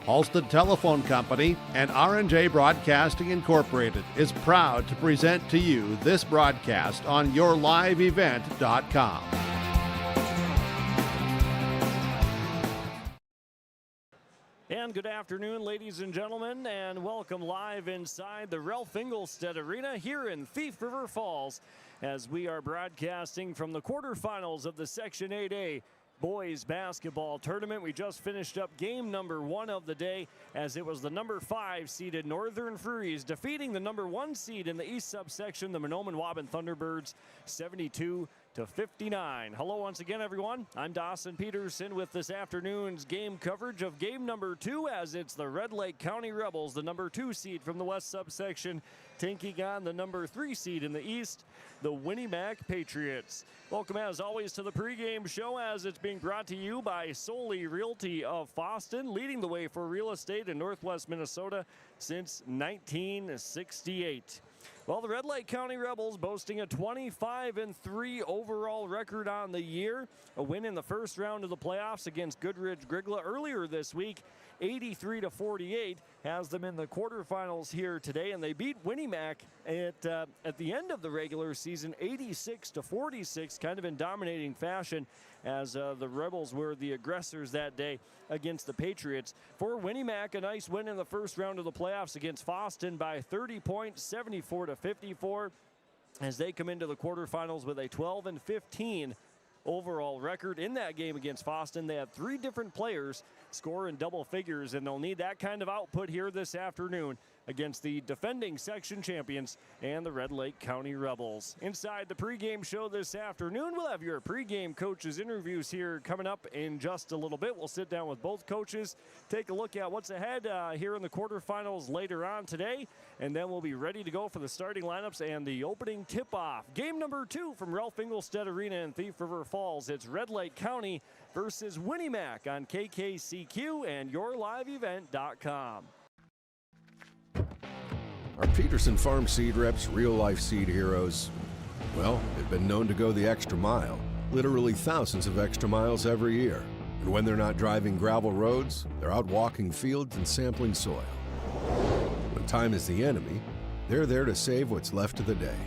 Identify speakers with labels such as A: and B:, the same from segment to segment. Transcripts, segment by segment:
A: Halstead Telephone Company and R&J Broadcasting Incorporated is proud to present to you this broadcast on yourliveevent.com.
B: And good afternoon, ladies and gentlemen, and welcome live inside the Ralph Engelstad Arena here in Thief River Falls as we are broadcasting from the quarterfinals of the Section 8A boys basketball tournament. We just finished up game number 1 of the day as it was the number 5 seeded Northern Furies defeating the number 1 seed in the East subsection, the Mahnomen-Waban Thunderbirds, 72-59. Hello once again, everyone. I'm Dawson Peterson with this afternoon's game coverage of game number 2 as it's the Red Lake County Rebels, the number 2 seed from the West subsection, taking on the number 3 seed in the East, the Winnac Patriots. Welcome as always to the pregame show as it's being brought to you by Solely Realty of Fosston, leading the way for real estate in Northwest Minnesota since 1968. Well, the Red Lake County Rebels boasting a 25-3 overall record on the year. A win in the first round of the playoffs against Goodridge Grigla earlier this week. 83-48 has them in the quarterfinals here today, and they beat Winnac at the end of the regular season 86-46, kind of in dominating fashion as the Rebels were the aggressors that day against the Patriots. For Winnac, a nice win in the first round of the playoffs against Fosston by 30 points, 74-54, as they come into the quarterfinals with a 12-15 overall record. In that game against Fosston, they had 3 different players score in double figures, and they'll need that kind of output here this afternoon against the defending section champions and the Red Lake County Rebels. Inside the pregame show this afternoon, we'll have your pregame coaches interviews here coming up in just a little bit. We'll sit down with both coaches, take a look at what's ahead here in the quarterfinals later on today, and then we'll be ready to go for the starting lineups and the opening tip-off. Game number 2 from Ralph Engelstad Arena in Thief River Falls. It's Red Lake County versus Winnac on KKCQ and yourliveevent.com.
C: Our Peterson Farm Seed Reps real-life seed heroes, well, they've been known to go the extra mile, literally thousands of extra miles every year. And when they're not driving gravel roads, they're out walking fields and sampling soil. When time is the enemy, they're there to save what's left of the day.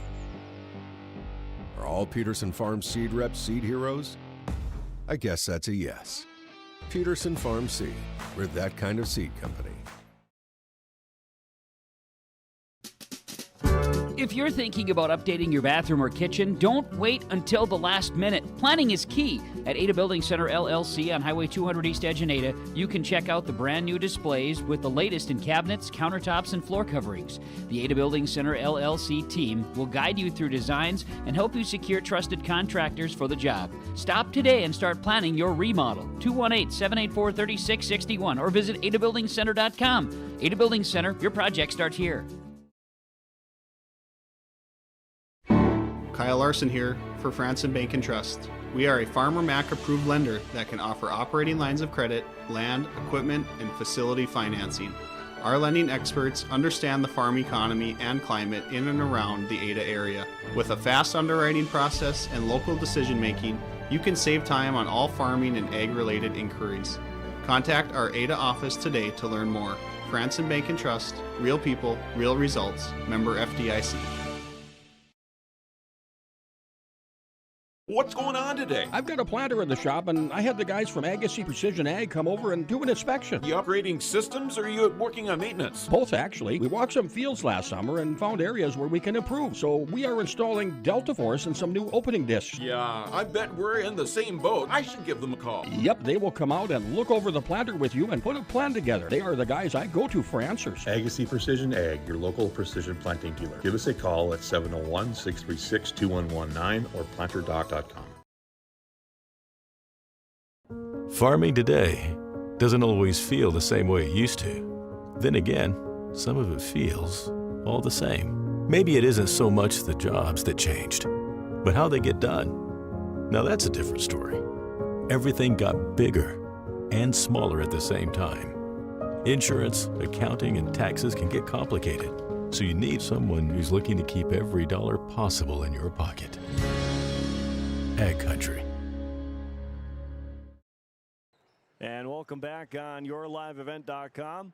C: Are all Peterson Farm Seed Reps seed heroes? I guess that's a yes. Peterson Farm Seed, we're that kind of seed company.
D: If you're thinking about updating your bathroom or kitchen, don't wait until the last minute. Planning is key. At Ada Building Center LLC on Highway 200 East Edge in Ada, you can check out the brand new displays with the latest in cabinets, countertops, and floor coverings. The Ada Building Center LLC team will guide you through designs and help you secure trusted contractors for the job. Stop today and start planning your remodel. 218-784-3661 or visit adabuildingcenter.com. Ada Building Center, your project starts here.
E: Kyle Larson here for Franson Bank and Trust. We are a Farmer Mac approved lender that can offer operating lines of credit, land, equipment, and facility financing. Our lending experts understand the farm economy and climate in and around the Ada area. With a fast underwriting process and local decision making, you can save time on all farming and ag-related inquiries. Contact our Ada office today to learn more. Franson Bank and Trust, real people, real results. Member FDIC.
F: What's going on today?
G: I've got a planter in the shop, and I had the guys from Agassiz Precision Ag come over and do an inspection.
F: You upgrading systems, or are you working on maintenance?
G: Both, actually. We walked some fields last summer and found areas where we can improve, so we are installing Delta Force and some new opening discs.
F: Yeah, I bet we're in the same boat. I should give them a call.
G: Yep, they will come out and look over the planter with you and put a plan together. They are the guys I go to for answers.
H: Agassiz Precision Ag, your local precision planting dealer. Give us a call at 701-636-2119 or planterdoc.com.
I: Farming today doesn't always feel the same way it used to. Then again, some of it feels all the same. Maybe it isn't so much the jobs that changed, but how they get done. Now that's a different story. Everything got bigger and smaller at the same time. Insurance, accounting, and taxes can get complicated, so you need someone who's looking to keep every dollar possible in your pocket. Ag Country.
B: And welcome back on yourliveevent.com.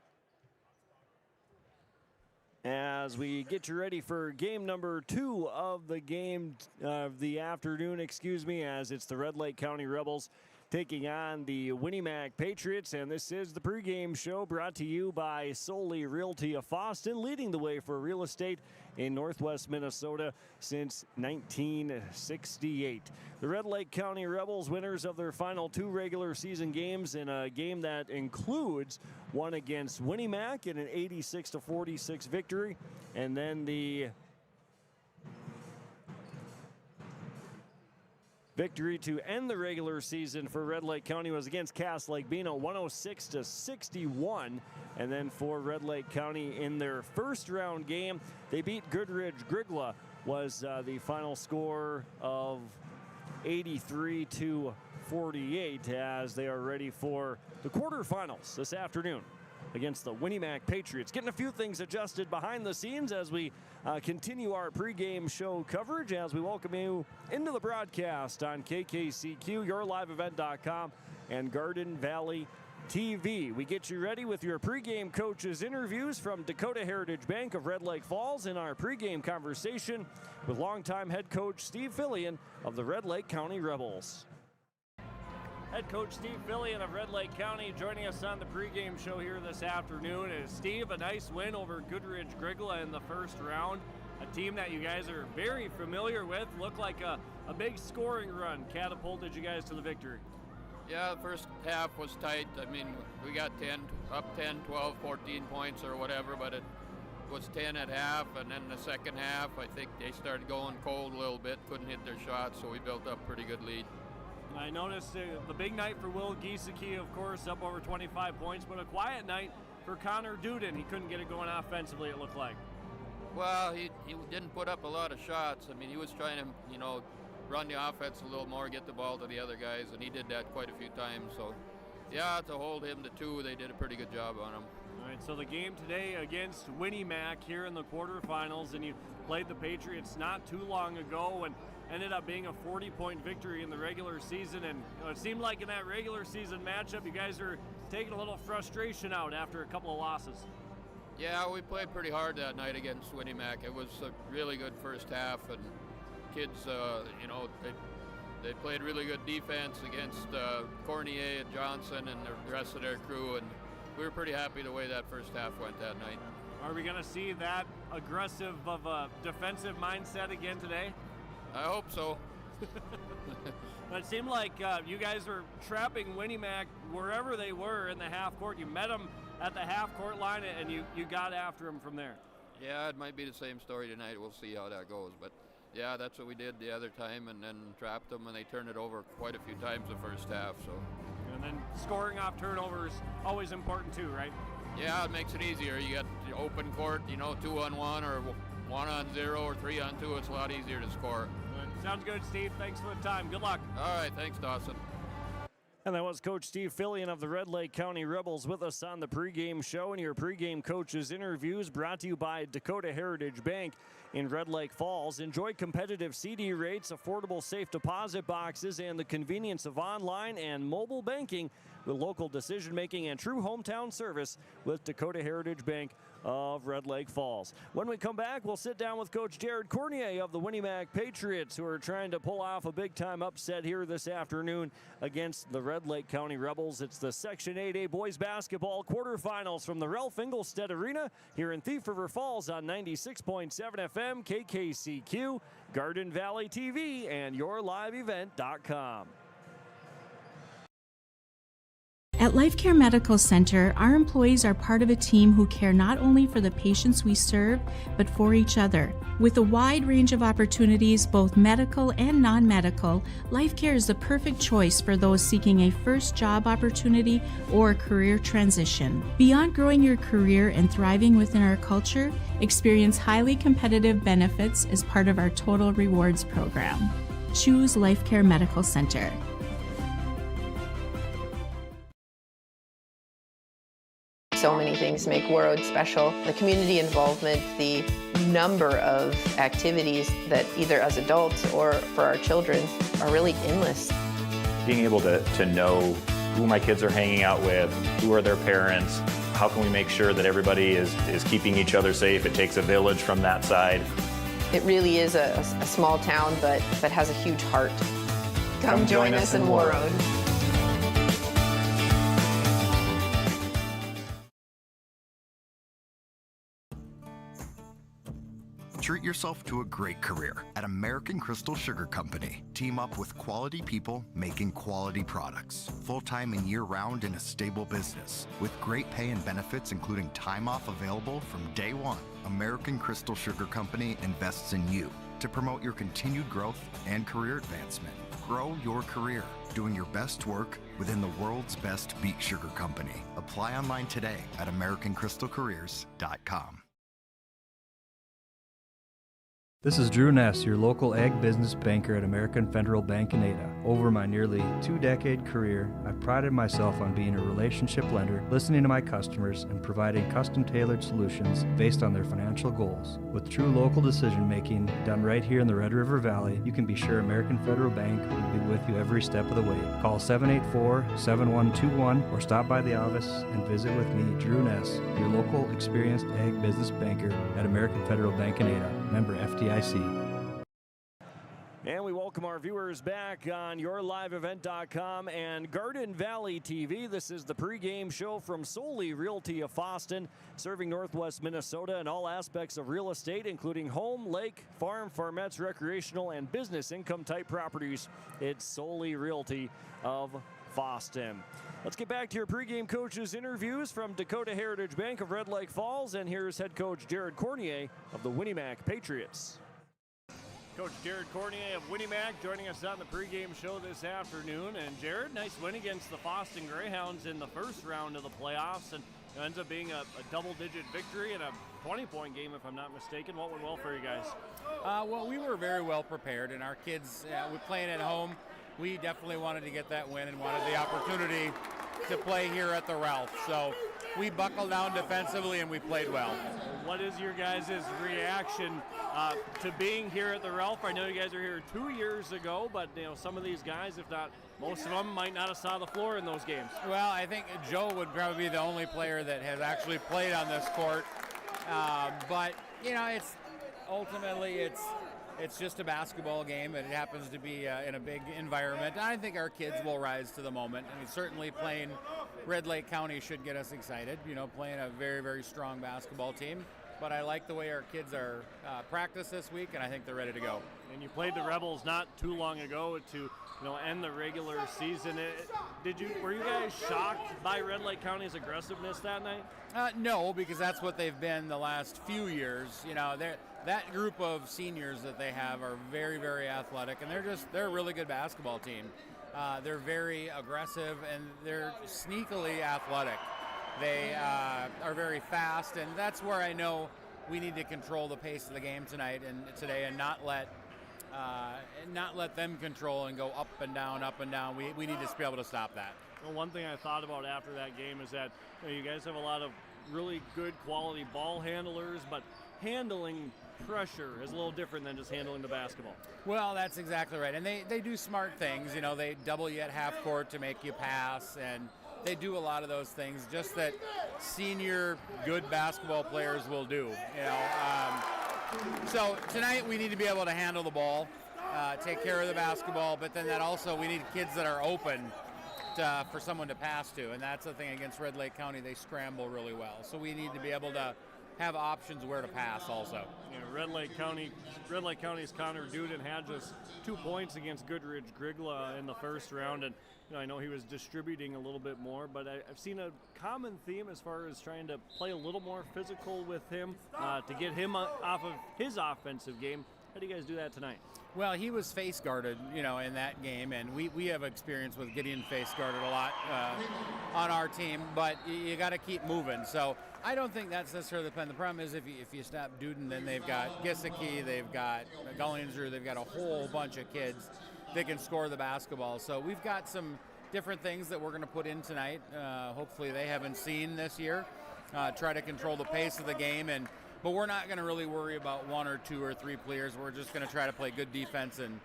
B: As we get you ready for game number 2 of the game of the afternoon, as it's the Red Lake County Rebels taking on the Winnac Patriots. And this is the pregame show brought to you by Solely Realty of Fosston, leading the way for real estate in Northwest Minnesota since 1968. The Red Lake County Rebels, winners of their final 2 regular season games in a game that includes one against Winnac in an 86-46 victory, and then the victory to end the regular season for Red Lake County was against Cass Lake Bino, 106-61. And then for Red Lake County in their first round game, they beat Goodridge Grigla, was the final score of 83-48, as they are ready for the quarterfinals this afternoon against the Winnac Patriots. Getting a few things adjusted behind the scenes as we continue our pregame show coverage, as we welcome you into the broadcast on KKCQ, yourliveevent.com, and Garden Valley TV. We get you ready with your pregame coaches interviews from Dakota Heritage Bank of Red Lake Falls in our pregame conversation with longtime head coach Steve Fillion of the Red Lake County Rebels. Head coach Steve Fillion of Red Lake County joining us on the pregame show here this afternoon. Is Steve, a nice win over Goodridge Grigla in the first round, a team that you guys are very familiar with. Looked like a big scoring run catapulted you guys to the victory.
J: Yeah, the first half was tight. I mean, we got 10, 12, 14 points or whatever, but it was 10 at half, and then the second half, I think they started going cold a little bit, couldn't hit their shots, so we built up a pretty good lead.
B: I noticed the big night for Will Giesecke, of course, up over 25 points, but a quiet night for Connor Duden. He couldn't get it going offensively, it looked like.
J: Well, he didn't put up a lot of shots. I mean, he was trying to, run the offense a little more, get the ball to the other guys, and he did that quite a few times. So, yeah, to hold him to 2, they did a pretty good job on him.
B: All right, so the game today against Winnac here in the quarterfinals, and you played the Patriots not too long ago and ended up being a 40-point victory in the regular season. And it seemed like in that regular season matchup, you guys are taking a little frustration out after a couple of losses.
J: Yeah, we played pretty hard that night against Winnac. It was a really good first half, and kids, they played really good defense against Cornier and Johnson and the rest of their crew, and we were pretty happy the way that first half went that night.
B: Are we going to see that aggressive of a defensive mindset again today?
J: I hope so.
B: It seemed like you guys were trapping Winnac wherever they were in the half court. You met them at the half court line, and you got after them from there.
J: Yeah, it might be the same story tonight. We'll see how that goes. But yeah, that's what we did the other time, and then trapped them, and they turned it over quite a few times the first half. So.
B: And then scoring off turnovers always important too, right?
J: Yeah, it makes it easier. You got the open court, 2-on-1 or 1-on-0 or 3-on-2. It's a lot easier to score.
B: Sounds good, Steve. Thanks for the time. Good luck.
J: All right, thanks, Dawson.
B: And that was Coach Steve Fillion of the Red Lake County Rebels with us on the pregame show. And your pregame coaches interviews brought to you by Dakota Heritage Bank in Red Lake Falls. Enjoy competitive CD rates, affordable safe deposit boxes, and the convenience of online and mobile banking with local decision-making and true hometown service with Dakota Heritage Bank of Red Lake Falls. When we come back, we'll sit down with Coach Jared Cornier of the Winnac Patriots, who are trying to pull off a big-time upset here this afternoon against the Red Lake County Rebels. It's the Section 8A boys basketball quarterfinals from the Ralph Engelstad Arena here in Thief River Falls on 96.7 FM, KKCQ, Garden Valley TV, and yourliveevent.com.
K: At LifeCare Medical Center, our employees are part of a team who care not only for the patients we serve, but for each other. With a wide range of opportunities, both medical and non-medical, LifeCare is the perfect choice for those seeking a first job opportunity or career transition. Beyond growing your career and thriving within our culture, experience highly competitive benefits as part of our Total Rewards program. Choose LifeCare Medical Center.
L: so many things make Warroad special. The community involvement, the number of activities that either as adults or for our children are really endless.
M: Being able to know who my kids are hanging out with, who are their parents, how can we make sure that everybody is keeping each other safe? It takes a village from that side.
L: It really is a small town, but has a huge heart. Come join us in Warroad.
N: Treat yourself to a great career at American Crystal Sugar Company. Team up with quality people making quality products. Full-time and year-round in a stable business. With great pay and benefits including time off available from day one. American Crystal Sugar Company invests in you to promote your continued growth and career advancement. Grow your career, doing your best work within the world's best beet sugar company. Apply online today at AmericanCrystalCareers.com.
O: This is Drew Ness, your local ag business banker at American Federal Bank in Ada. Over my nearly 2-decade career, I've prided myself on being a relationship lender, listening to my customers, and providing custom-tailored solutions based on their financial goals. With true local decision-making done right here in the Red River Valley, you can be sure American Federal Bank will be with you every step of the way. Call 784-7121 or stop by the office and visit with me, Drew Ness, your local experienced ag business banker at American Federal Bank in Ada, member FDIC.
B: And we welcome our viewers back on YourLiveEvent.com and Garden Valley TV. This is the pregame show from Solely Realty of Fosston, serving Northwest Minnesota and all aspects of real estate, including home, lake, farm, farmettes, recreational, and business income type properties. It's Solely Realty of Fosston. Let's get back to your pregame coaches interviews from Dakota Heritage Bank of Red Lake Falls. And here's head coach Jared Cornier of the Winnac Patriots. Coach Jared Cornier of Winnac joining us on the pregame show this afternoon. And Jared, nice win against the Fosston Greyhounds in the first round of the playoffs, and it ends up being a double-digit victory in a 20-point game, if I'm not mistaken. What went well for you guys?
P: Well, we were very well prepared, and our kids, we're playing at home. We definitely wanted to get that win and wanted the opportunity to play here at the Ralph. So we buckled down defensively and we played well.
B: What is your guys' reaction to being here at the Ralph? I know you guys are here 2 years ago, but some of these guys, if not most of them, might not have saw the floor in those games.
P: Well, I think Joe would probably be the only player that has actually played on this court. But it's ultimately it's just a basketball game, and it happens to be in a big environment. I think our kids will rise to the moment. I mean, certainly playing Red Lake County should get us excited, playing a very, very strong basketball team. But I like the way our kids are practiced this week, and I think they're ready to go.
B: And you played the Rebels not too long ago to end the regular season. Were you guys shocked by Red Lake County's aggressiveness that night?
P: No, because that's what they've been the last few years. That group of seniors that they have are very, very athletic, and they're a really good basketball team. They're very aggressive, and they're sneakily athletic. They are very fast, and that's where I know we need to control the pace of the game today, and not let them control and go up and down, up and down. We need to be able to stop that.
B: Well, one thing I thought about after that game is that you guys have a lot of really good quality ball handlers, but handling pressure is a little different than just handling the basketball.
P: Well, that's exactly right. And they do smart things. They double you at half court to make you pass, and they do a lot of those things just that senior good basketball players will do. So tonight we need to be able to handle the ball, take care of the basketball, but then that also we need kids that are open for someone to pass to, and that's the thing against Red Lake County. They scramble really well, so we need to be able to have options where to pass also.
B: Red Lake County's Connor Duden had just 2 points against Goodridge Grigla in the first round, and I know he was distributing a little bit more, but I've seen a common theme as far as trying to play a little more physical with him to get him off of his offensive game. How do you guys do that tonight?
P: Well, he was face guarded, in that game, and we have experience with getting face guarded a lot on our team, but you got to keep moving. So I don't think that's necessarily the plan. The problem is if you stop Duden, then they've got Gisicki, they've got Gullinger, they've got a whole bunch of kids that can score the basketball. So we've got some different things that we're going to put in tonight. Hopefully they haven't seen this year. try to control the pace of the game, but we're not going to really worry about 1 or 2 or 3 players. We're just going to try to play good defense and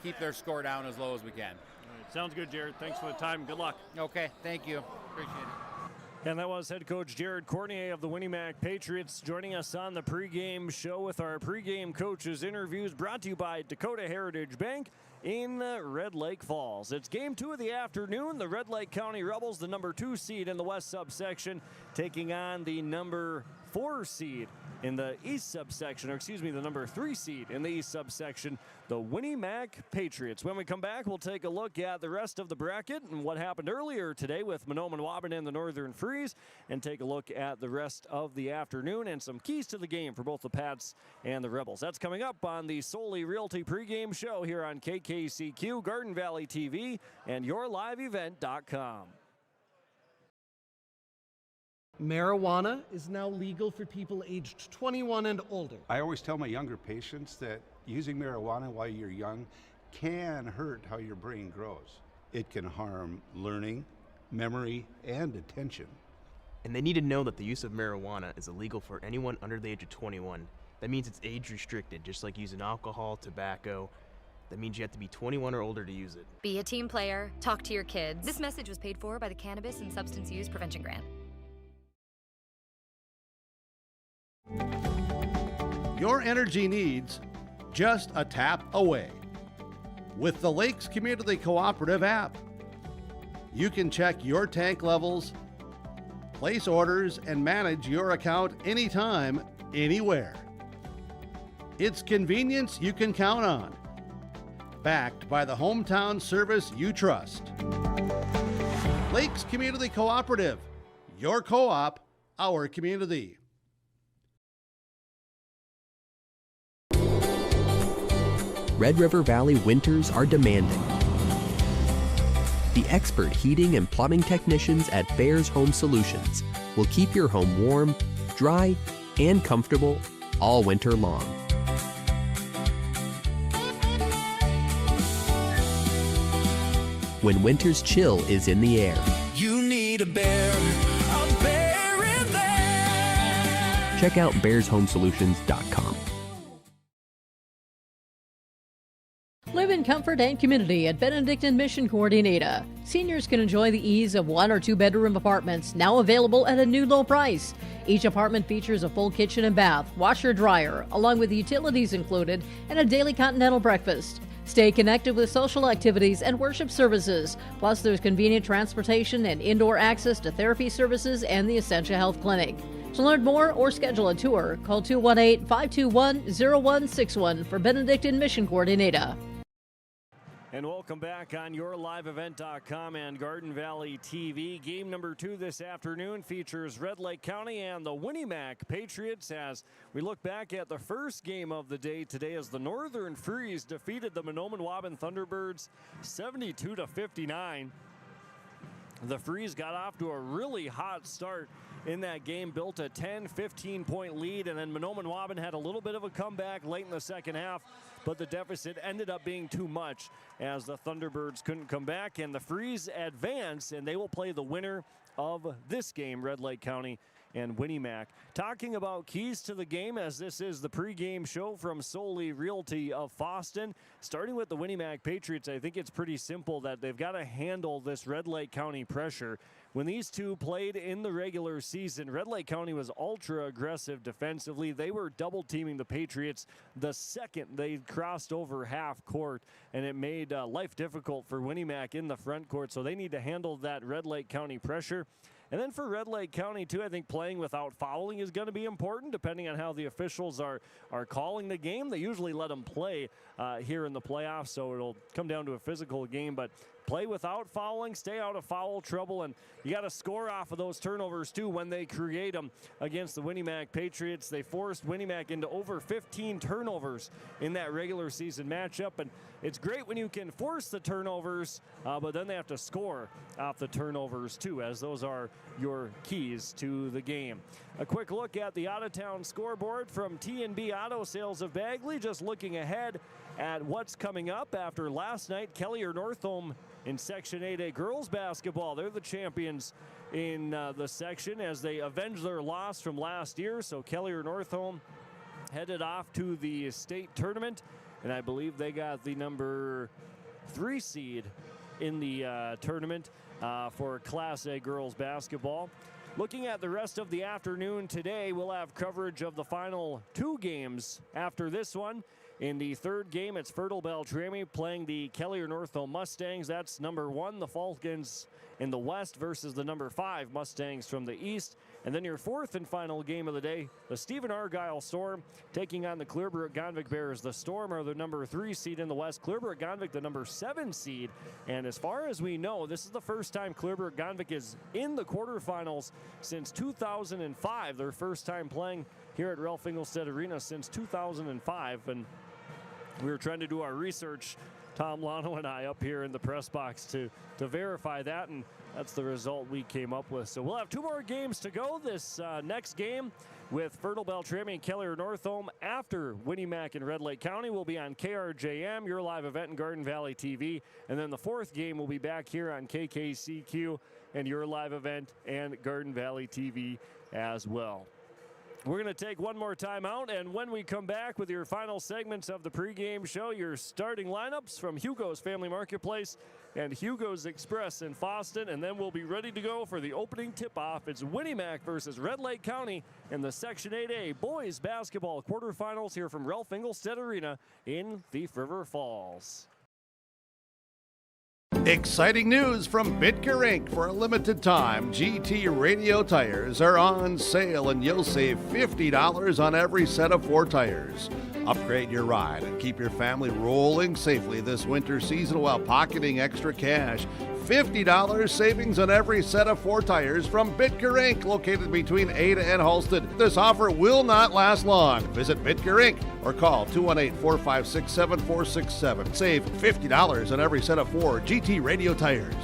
P: keep their score down as low as we can.
B: All right, sounds good, Jared. Thanks for the time. Good luck.
P: Okay, thank you. Appreciate it.
B: And that was head coach Jared Cornier of the Winnac Patriots joining us on the pregame show with our pregame coaches interviews brought to you by Dakota Heritage Bank in Red Lake Falls. It's game 2 of the afternoon. The Red Lake County Rebels, the number 2 seed in the West subsection, taking on the number 4 seed in the East subsection, or excuse me, the number 3 seed in the East subsection, the Winnac Patriots. When we come back, we'll take a look at the rest of the bracket and what happened earlier today with Mahnomen-Waban and the Northern Freeze, and take a look at the rest of the afternoon and some keys to the game for both the Pats and the Rebels. That's coming up on the Solely Realty pregame show here on KKCQ, Garden Valley TV, and YourLiveEvent.com.
Q: Marijuana is now legal for people aged 21 and older.
R: I always tell my younger patients that using marijuana while you're young can hurt how your brain grows. It can harm learning, memory, and attention.
S: And they need to know that the use of marijuana is illegal for anyone under the age of 21. That means it's age restricted, just like using alcohol, tobacco. That means you have to be 21 or older to use it.
T: Be a team player. Talk to your kids. This message was paid for by the Cannabis and Substance Use Prevention Grant.
A: Your energy needs just a tap away. With the Lakes Community Cooperative app, you can check your tank levels, place orders, and manage your account anytime, anywhere. It's convenience you can count on. Backed by the hometown service you trust. Lakes Community Cooperative, your co-op, our community.
U: Red River Valley winters are demanding. The expert heating and plumbing technicians at Bears Home Solutions will keep your home warm, dry, and comfortable all winter long. When winter's chill is in the air,
V: you need a bear in there.
U: Check out bearshomesolutions.com.
W: Live in comfort and community at Benedict and Mission Coordinator. Seniors can enjoy the ease of 1 or 2 bedroom apartments, now available at a new low price. Each apartment features a full kitchen and bath, washer, dryer, along with utilities included, and a daily continental breakfast. Stay connected with social activities and worship services. Plus, there's convenient transportation and indoor access to therapy services and the Essentia Health Clinic. To learn more or schedule a tour, call 218-521-0161 for Benedict and Mission Coordinator.
B: And welcome back on YourLiveEvent.com and Garden Valley TV. Game number 2 this afternoon features Red Lake County and the Winnac Patriots as we look back at the first game of the day today as the Northern Freeze defeated the Mahnomen-Waban Thunderbirds 72-59. The Freeze got off to a really hot start in that game, built a 10-15 point lead, and then Mahnomen-Waban had a little bit of a comeback late in the second half, but the deficit ended up being too much as the Thunderbirds couldn't come back, and the Freeze advance, and they will play the winner of this game, Red Lake County and Winnac. Talking about keys to the game, as this is the pregame show from Solely Realty of Fosston. Starting with the Winnac Patriots, I think it's pretty simple that they've got to handle this Red Lake County pressure. When these two played in the regular season, Red Lake County was ultra aggressive defensively. They were double teaming the Patriots the second they crossed over half court, and it made life difficult for Winnac in the front court. So they need to handle that Red Lake County pressure. And then for Red Lake County, too, I think playing without fouling is going to be important, depending on how the officials are calling the game. They usually let them play here in the playoffs, so it'll come down to a physical game. But play without fouling, stay out of foul trouble, and you got to score off of those turnovers, too, when they create them against the Winnac Patriots. They forced Winnac into over 15 turnovers in that regular season matchup, and it's great when you can force the turnovers, but then they have to score off the turnovers, too, as those are your keys to the game. A quick look at the out-of-town scoreboard from T&B Auto Sales of Bagley, just looking ahead at what's coming up after last night. Kelly or Northome in Section 8A girls basketball. They're the champions in the section as they avenge their loss from last year. So Kelly or Northholm headed off to the state tournament, and I believe they got the number 3 seed in the tournament for Class A girls basketball. Looking at the rest of the afternoon today, we'll have coverage of the final 2 games after this one. In the third game, it's Fertile Beltrami playing the Kelly or Northholm Mustangs. That's number 1, the Falcons in the west versus the number 5 Mustangs from the east. And then your fourth and final game of the day, the Stephen Argyle Storm taking on the Clearbrook-Gonvick Bears. The Storm are the number 3 seed in the west, Clearbrook-Gonvick the number 7 seed. And as far as we know, this is the first time Clearbrook-Gonvick is in the quarterfinals since 2005. Their first time playing here at Ralph Engelstad Arena since 2005. And we were trying to do our research, Tom Lano and I, up here in the press box to verify that, and that's the result we came up with. So we'll have 2 more games to go. This next game with Fertile Beltrami and Keller Northholm after Winnac and Red Lake County will be on KRJM, your live event in Garden Valley TV. And then the fourth game will be back here on KKCQ and your live event and Garden Valley TV as well. We're going to take one more timeout, and when we come back with your final segments of the pregame show, your starting lineups from Hugo's Family Marketplace and Hugo's Express in Fosston, and then we'll be ready to go for the opening tip-off. It's Winnac versus Red Lake County in the Section 8A boys basketball quarterfinals here from Ralph Engelstad Arena in Thief River Falls.
A: Exciting news from Bitker Inc. For a limited time, GT radio tires are on sale and you'll save $50 on every set of 4 tires. Upgrade your ride and keep your family rolling safely this winter season while pocketing extra cash. $50 savings on every set of 4 tires from Bitker Inc. located between Ada and Halsted. This offer will not last long. Visit Bitker Inc. or call 218-456-7467. Save $50 on every set of 4 GT radio tires.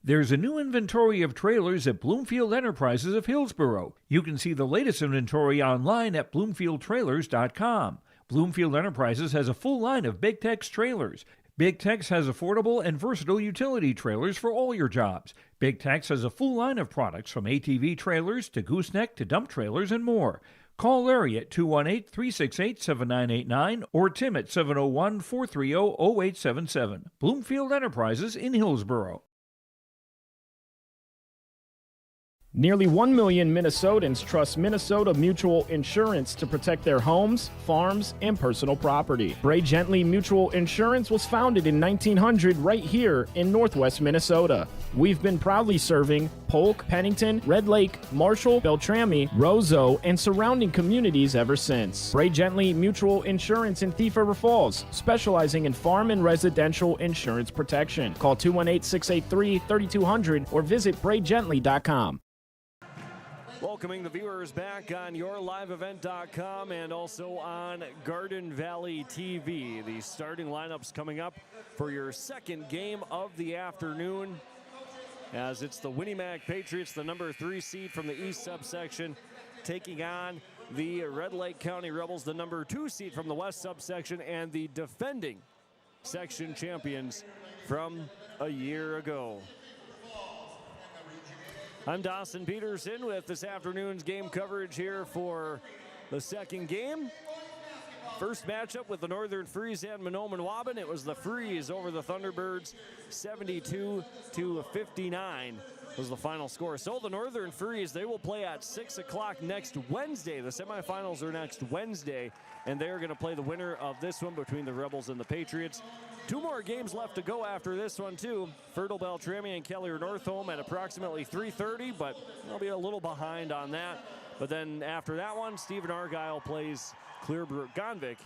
C: There's a new inventory of trailers at Bloomfield Enterprises of Hillsboro. You can see the latest inventory online at BloomfieldTrailers.com. Bloomfield Enterprises has a full line of Big Tex trailers. Big Tex has affordable and versatile utility trailers for all your jobs. Big Tex has a full line of products from ATV trailers to gooseneck to dump trailers and more. Call Larry at 218-368-7989 or Tim at 701-430-0877. Bloomfield Enterprises in Hillsboro.
D: Nearly 1 million Minnesotans trust Minnesota Mutual Insurance to protect their homes, farms, and personal property. Bray Gently Mutual Insurance was founded in 1900 right here in Northwest Minnesota. We've been proudly serving Polk, Pennington, Red Lake, Marshall, Beltrami, Roseau, and surrounding communities ever since. Bray Gently Mutual Insurance in Thief River Falls, specializing in farm and residential insurance protection. Call 218-683-3200 or visit braygently.com.
B: Welcoming the viewers back on yourliveevent.com and also on Garden Valley TV. The starting lineups coming up for your second game of the afternoon, as it's the Winnac Patriots, the number 3 seed from the east subsection, taking on the Red Lake County Rebels, the number 2 seed from the west subsection, and the defending section champions from a year ago. I'm Dawson Peterson with this afternoon's game coverage here for the second game. First matchup with the Northern Freeze and Mahnomen-Waban. It was the Freeze over the Thunderbirds, 72-59 was the final score. So the Northern Freeze, they will play at 6 o'clock next Wednesday. The semifinals are next Wednesday, and they're going to play the winner of this one between the Rebels and the Patriots. 2 more games left to go after this one, too. Fertile Beltrami and Keller Northholm at approximately 3:30, but they'll be a little behind on that. But then after that one, Stephen Argyle plays Clearbrook-Gonvick,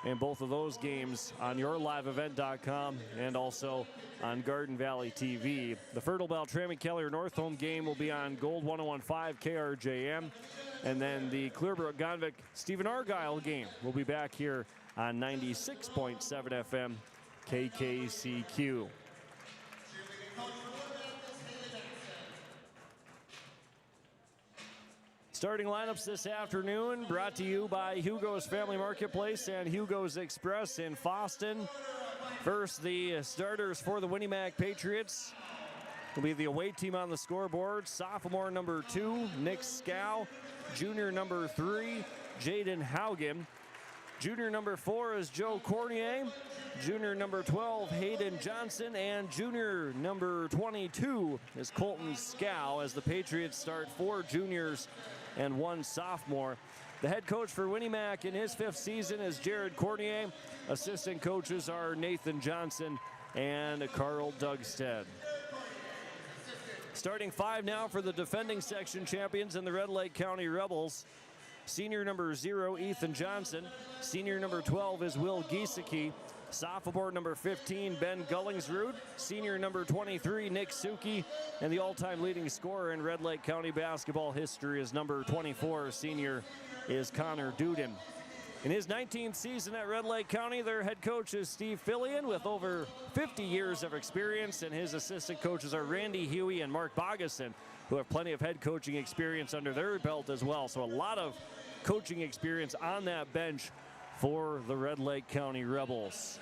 B: and both of those games on yourliveevent.com and also on Garden Valley TV. The Fertile Beltrami Keller Northholm game will be on Gold 1015 KRJM, and then the Clearbrook-Gonvick Stephen Argyle game will be back here on 96.7 FM KKCQ. Starting lineups this afternoon brought to you by Hugo's Family Marketplace and Hugo's Express in Fosston. First, the starters for the Winnac Patriots. will be the away team on the scoreboard. Sophomore number 2, Nick Scow. Junior number 3, Jaden Haugen. Junior number 4 is Joe Cornier. Junior number 12, Hayden Johnson. And junior number 22 is Colton Scow, as the Patriots start 4 juniors and 1 sophomore. The head coach for Winnac in his 5th season is Jared Cornier. Assistant coaches are Nathan Johnson and Carl Dugstead. Starting 5 now for the defending section champions and the Red Lake County Rebels. Senior number 0, Ethan Johnson. Senior number 12 is Will Giesecke. Sophomore number 15, Ben Gullingsrud. Senior number 23, Nick Suki. And the all-time leading scorer in Red Lake County basketball history is number 24, senior is Connor Duden. In his 19th season at Red Lake County, their head coach is Steve Fillion with over 50 years of experience, and his assistant coaches are Randy Huey and Mark Bogason, who have plenty of head coaching experience under their belt as well. So a lot of coaching experience on that bench for the Red Lake County Rebels.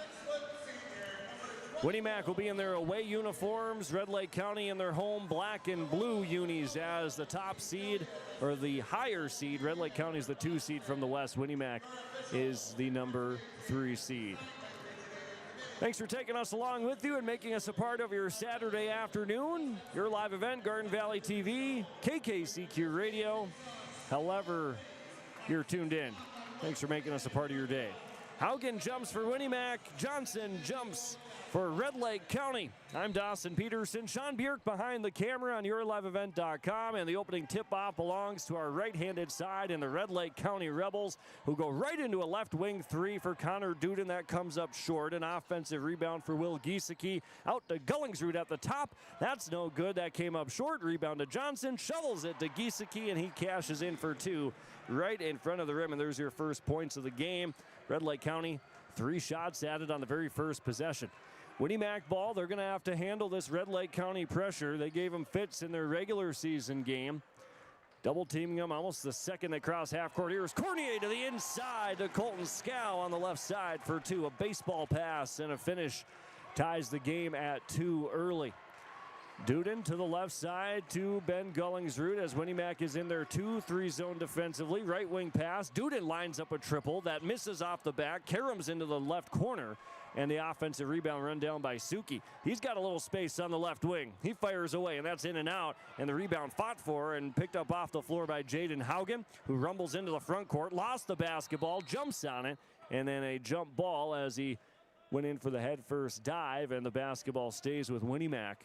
B: Winnac will be in their away uniforms. Red Lake County in their home black and blue unis as the top seed, or the higher seed. Red Lake County is the 2 seed from the west. Winnac is the number 3 seed. Thanks for taking us along with you and making us a part of your Saturday afternoon. Your live event, Garden Valley TV, KKCQ Radio. However you're tuned in, thanks for making us a part of your day. Haugen jumps for Winnac. Johnson jumps for Red Lake County. I'm Dawson Peterson. Sean Bjerk behind the camera on YourLiveEvent.com, and the opening tip-off belongs to our right-handed side in the Red Lake County Rebels, who go right into a left wing 3 for Connor Duden. That comes up short. An offensive rebound for Will Giesecke. Out to Gullingsrud at the top. That's no good. That came up short. Rebound to Johnson. Shovels it to Giesecke, and he cashes in for 2 right in front of the rim, and there's your first points of the game. Red Lake County, 3 shots added on the very first possession. Winnac ball, they're going to have to handle this Red Lake County pressure. They gave them fits in their regular season game. Double teaming them almost the second they cross half court. Here's Cornier to the inside to Colton Scow on the left side for 2. A baseball pass and a finish ties the game at 2 early. Duden to the left side to Ben Gullingsrud as Winnac is in their 2-3 zone defensively. Right wing pass. Duden lines up a triple that misses off the back. Karams into the left corner. And the offensive rebound run down by Suki. He's got a little space on the left wing. He fires away, and that's in and out. And the rebound fought for and picked up off the floor by Jaden Haugen, who rumbles into the front court, lost the basketball, jumps on it, and then a jump ball as he went in for the head first dive, and the basketball stays with Winnac.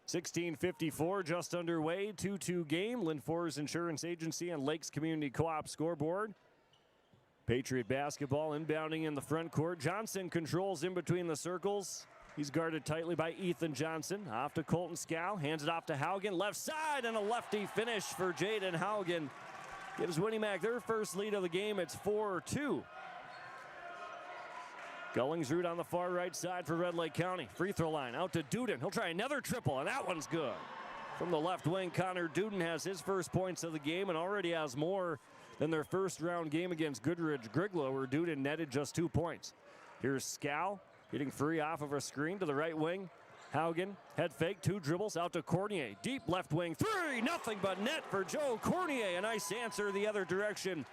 B: 16:54 just underway, 2-2 game. Lynn Forest Insurance Agency and Lakes Community Co-op scoreboard. Patriot basketball inbounding in the front court. Johnson controls in between the circles. He's guarded tightly by Ethan Johnson. Off to Colton Scow, hands it off to Haugen. Left side, and a lefty finish for Jaden Haugen. Gives Winnac their first lead of the game. It's 4-2. Gullingsrud on the far right side for Red Lake County. Free throw line out to Duden. He'll try another triple, and that one's good. From the left wing, Connor Duden has his first points of the game and already has more than their first round game against Goodrich Griglow, where Duden netted just 2 points. Here's Scow getting free off of a screen to the right wing. Haugen, head fake, 2 dribbles out to Cornier. Deep left wing, 3, nothing but net for Joe Cornier. A nice answer the other direction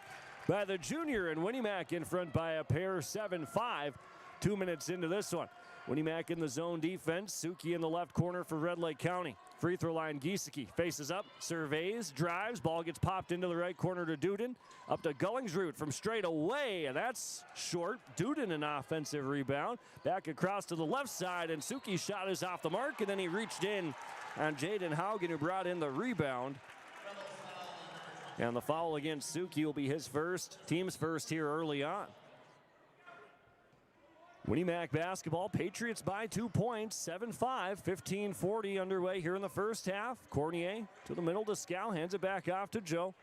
B: by the junior, and Winnac in front by a pair, 7-5. 2 minutes into this one. Winnac in the zone defense. Suki in the left corner for Red Lake County. Free throw line, Giesecke faces up, surveys, drives. Ball gets popped into the right corner to Duden. Up to Gullingsrud from straight away, and that's short. Duden an offensive rebound. Back across to the left side, and Suki's shot is off the mark, and then he reached in on Jaden Haugen, who brought in the rebound. And the foul against Suki will be his first, team's first here early on. Winnac basketball, Patriots by 2 points, 7-5, 15:40 underway here in the first half. Cornier to the middle to Scow, hands it back off to Joe.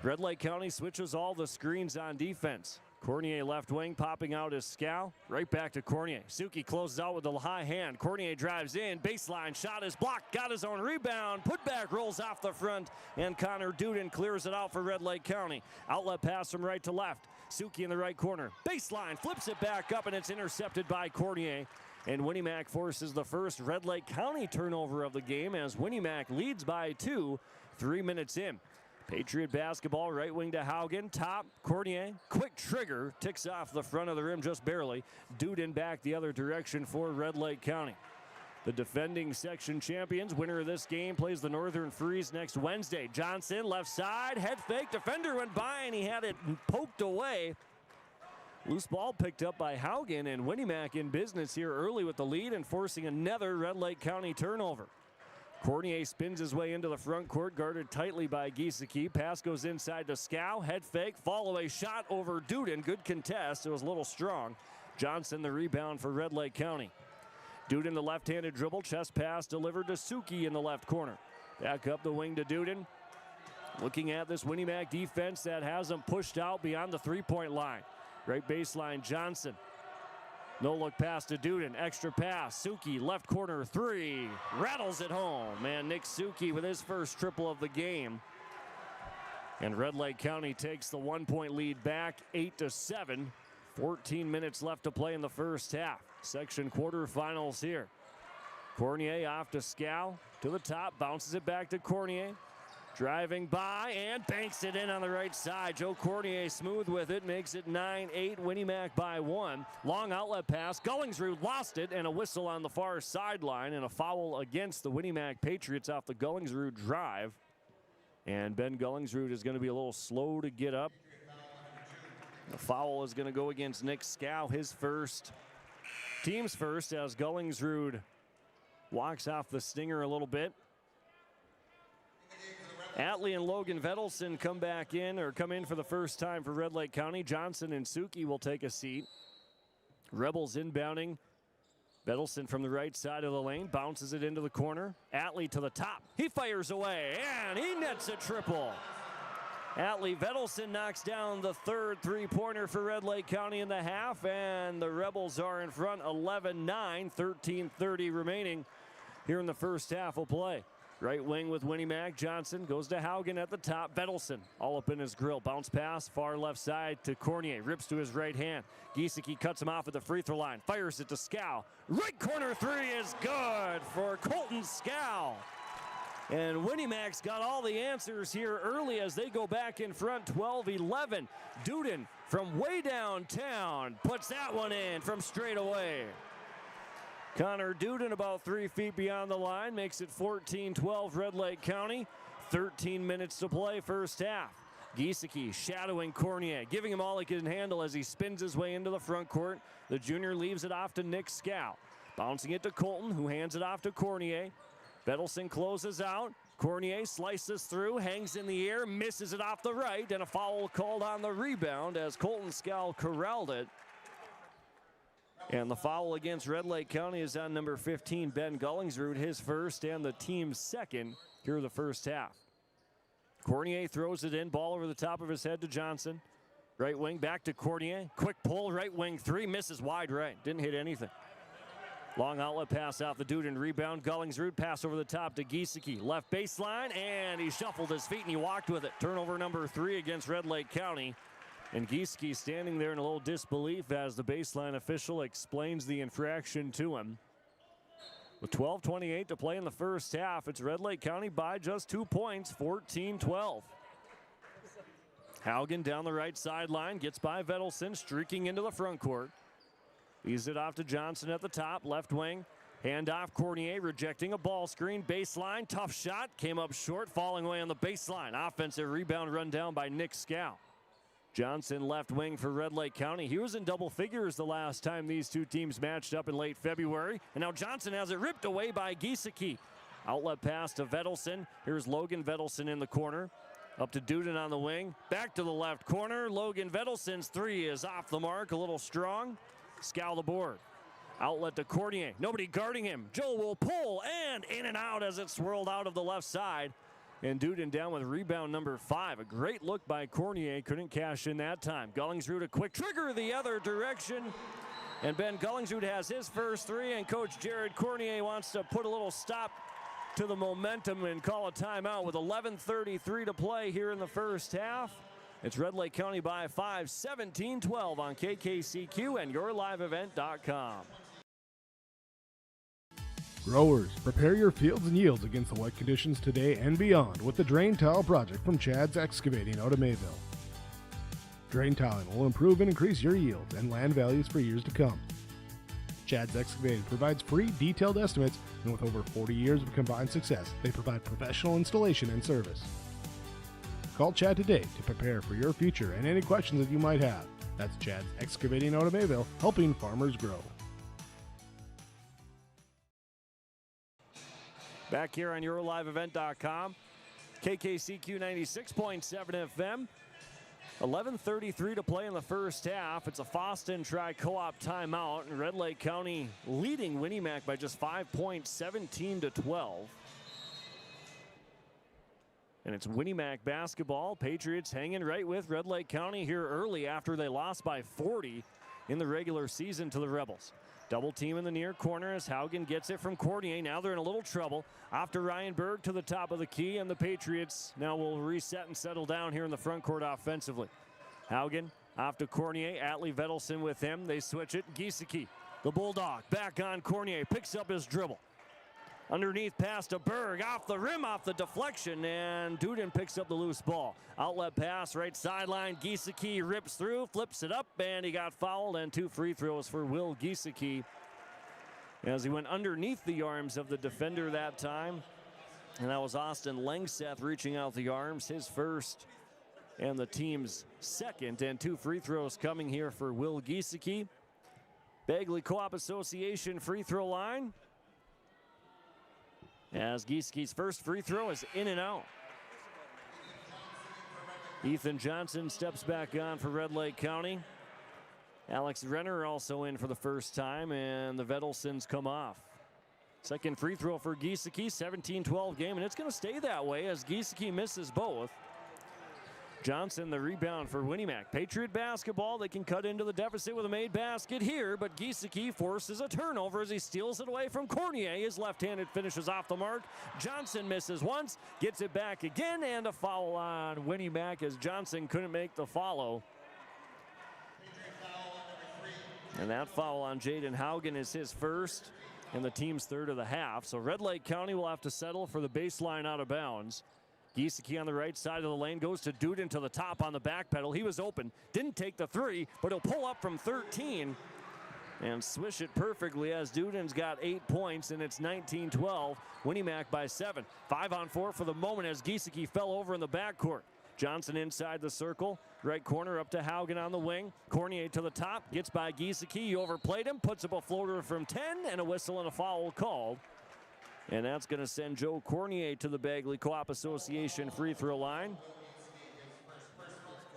B: Red Lake County switches all the screens on defense. Cornier left wing, popping out is Scow. Right back to Cornier. Suki closes out with the high hand. Cornier drives in, baseline shot is blocked, got his own rebound. Putback rolls off the front, and Connor Duden clears it out for Red Lake County. Outlet pass from right to left. Suki in the right corner. Baseline, flips it back up, and it's intercepted by Cornier. And Winnac forces the first Red Lake County turnover of the game as Winnac leads by 2, 3 minutes in. Patriot basketball, right wing to Haugen, top, Cornier, quick trigger, ticks off the front of the rim just barely. Duden back the other direction for Red Lake County. The defending section champions, winner of this game, plays the Northern Freeze next Wednesday. Johnson, left side, head fake, defender went by and he had it poked away. Loose ball picked up by Haugen, and Winnac in business here early with the lead and forcing another Red Lake County turnover. Cornier spins his way into the front court, guarded tightly by Giesecke. Pass goes inside to Scow. Head fake, fall away shot over Duden. Good contest. It was a little strong. Johnson the rebound for Red Lake County. Duden the left-handed dribble. Chest pass delivered to Suki in the left corner. Back up the wing to Duden. Looking at this Winnac defense that has them pushed out beyond the three-point line. Right baseline Johnson. No look pass to Duden. Extra pass. Suki, left corner three. Rattles it home. And Nick Suki with his first triple of the game. And Red Lake County takes the 1-point lead back, 8-7. 14 minutes left to play in the first half. Section quarterfinals here. Cornier off to Scow. To the top. Bounces it back to Cornier. Driving by and banks it in on the right side. Joe Cornier smooth with it. Makes it 9-8. Winnac by 1. Long outlet pass. Gullingsrud lost it, and a whistle on the far sideline, and a foul against the Winnac Patriots off the Gullingsrud drive. And Ben Gullingsrud is going to be a little slow to get up. The foul is going to go against Nick Scow, his first, team's first, as Gullingsrud walks off the stinger a little bit. Atlee and Logan Vedelson come in for the first time for Red Lake County. Johnson and Suki will take a seat. Rebels inbounding. Vedelson from the right side of the lane, bounces it into the corner. Atlee to the top. He fires away, and he nets a triple. Atlee Vedelson knocks down the third three-pointer for Red Lake County in the half, and the Rebels are in front 11-9, 13:30 remaining here in the first half of play. Right wing with Winnac. Johnson goes to Haugen at the top. Vedelson all up in his grill. Bounce pass, far left side to Cornier. Rips to his right hand. Giesecke cuts him off at the free throw line. Fires it to Scow. Right corner three is good for Colton Scow. And Winnac's got all the answers here early as they go back in front 12-11. Duden from way downtown puts that one in from straight away. Connor Duden about 3 feet beyond the line makes it 14-12 Red Lake County. 13 minutes to play first half. Giesecke shadowing Cornier, giving him all he can handle as he spins his way into the front court. The junior leaves it off to Nick Scow. Bouncing it to Colton, who hands it off to Cornier. Vedelson closes out. Cornier slices through, hangs in the air, misses it off the right, and a foul called on the rebound as Colton Scow corralled it. And the foul against Red Lake County is on number 15, Ben Gullingsrud, his first and the team's second here in the first half. Cornier throws it in, ball over the top of his head to Johnson. Right wing back to Cornier. Quick pull, right wing three, misses wide right. Didn't hit anything. Long outlet pass off the Duden rebound. Gullingsrud pass over the top to Giesecke. Left baseline, and he shuffled his feet and he walked with it. Turnover number 3 against Red Lake County. And Giesecke standing there in a little disbelief as the baseline official explains the infraction to him. With 12:28 to play in the first half, it's Red Lake County by just 2 points, 14-12. Haugen down the right sideline, gets by Vedelson, streaking into the front court. Leaves it off to Johnson at the top, left wing. Hand off Cornier, rejecting a ball screen. Baseline, tough shot, came up short, falling away on the baseline. Offensive rebound run down by Nick Scow. Johnson left wing for Red Lake County. He was in double figures the last time these two teams matched up in late February. And now Johnson has it ripped away by Giesecke. Outlet pass to Vedelson. Here's Logan Vedelson in the corner. Up to Duden on the wing. Back to the left corner. Logan Vedelson's three is off the mark. A little strong. Scow the board. Outlet to Cornier. Nobody guarding him. Joe will pull and in and out as it swirled out of the left side. And Duden down with rebound number 5. A great look by Cornier. Couldn't cash in that time. Gullingsrud a quick trigger the other direction. And Ben Gullingsrud has his first three. And Coach Jared Cornier wants to put a little stop to the momentum and call a timeout with 11:33 to play here in the first half. It's Red Lake County by 5, 17-12 on KKCQ and YourLiveEvent.com.
E: Growers, prepare your fields and yields against the wet conditions today and beyond with the Drain Tile Project from Chad's Excavating out of Mayville. Drain tiling will improve and increase your yields and land values for years to come. Chad's Excavating provides free detailed estimates, and with over 40 years of combined success, they provide professional installation and service. Call Chad today to prepare for your future and any questions that you might have. That's Chad's Excavating out of Mayville, helping farmers grow.
B: Back here on YourLiveEvent.com, KKCQ 96.7 FM. 11:33 to play in the first half. It's a Foston Tri-Co-op timeout, and Red Lake County leading Winnac by just 5 points, 17-12. And it's Winnac basketball. Patriots hanging right with Red Lake County here early after they lost by 40 in the regular season to the Rebels. Double team in the near corner as Haugen gets it from Cornier. Now they're in a little trouble. Off to Ryan Berg to the top of the key, and the Patriots now will reset and settle down here in the front court offensively. Haugen off to Cornier. Atlee Vedelson with him. They switch it. Giesecke, the Bulldog, back on Cornier. Picks up his dribble. Underneath pass to Berg, off the rim, off the deflection, and Duden picks up the loose ball. Outlet pass, right sideline. Giesecke rips through, flips it up, and he got fouled, and 2 free throws for Will Giesecke as he went underneath the arms of the defender that time. And that was Austin Langseth reaching out the arms, his first and the team's second, and 2 free throws coming here for Will Giesecke. Bagley Co-op Association free throw line, as Giesecke's first free throw is in and out. Ethan Johnson steps back on for Red Lake County. Alex Renner also in for the first time, and the Vedelsons come off. Second free throw for Giesecke, 17-12 game, and it's going to stay that way as Giesecke misses both. Johnson the rebound for Winnac. Patriot basketball, they can cut into the deficit with a made basket here, but Giesecke forces a turnover as he steals it away from Cornier. His left-handed finishes off the mark. Johnson misses once, gets it back again, and a foul on Winnac as Johnson couldn't make the follow. And that foul on Jaden Haugen is his first and the team's third of the half. So Red Lake County will have to settle for the baseline out of bounds. Giesecke on the right side of the lane goes to Duden to the top on the back pedal. He was open, didn't take the three, but he'll pull up from 13 and swish it perfectly as Duden's got 8 points, and it's 19-12. Winnac by 7. 5-on-4 for the moment as Giesecke fell over in the backcourt. Johnson inside the circle, right corner up to Haugen on the wing. Cornier to the top, gets by Giesecke. He overplayed him, puts up a floater from 10, and a whistle and a foul called. And that's going to send Joe Cornier to the Bagley Co-op Association free throw line.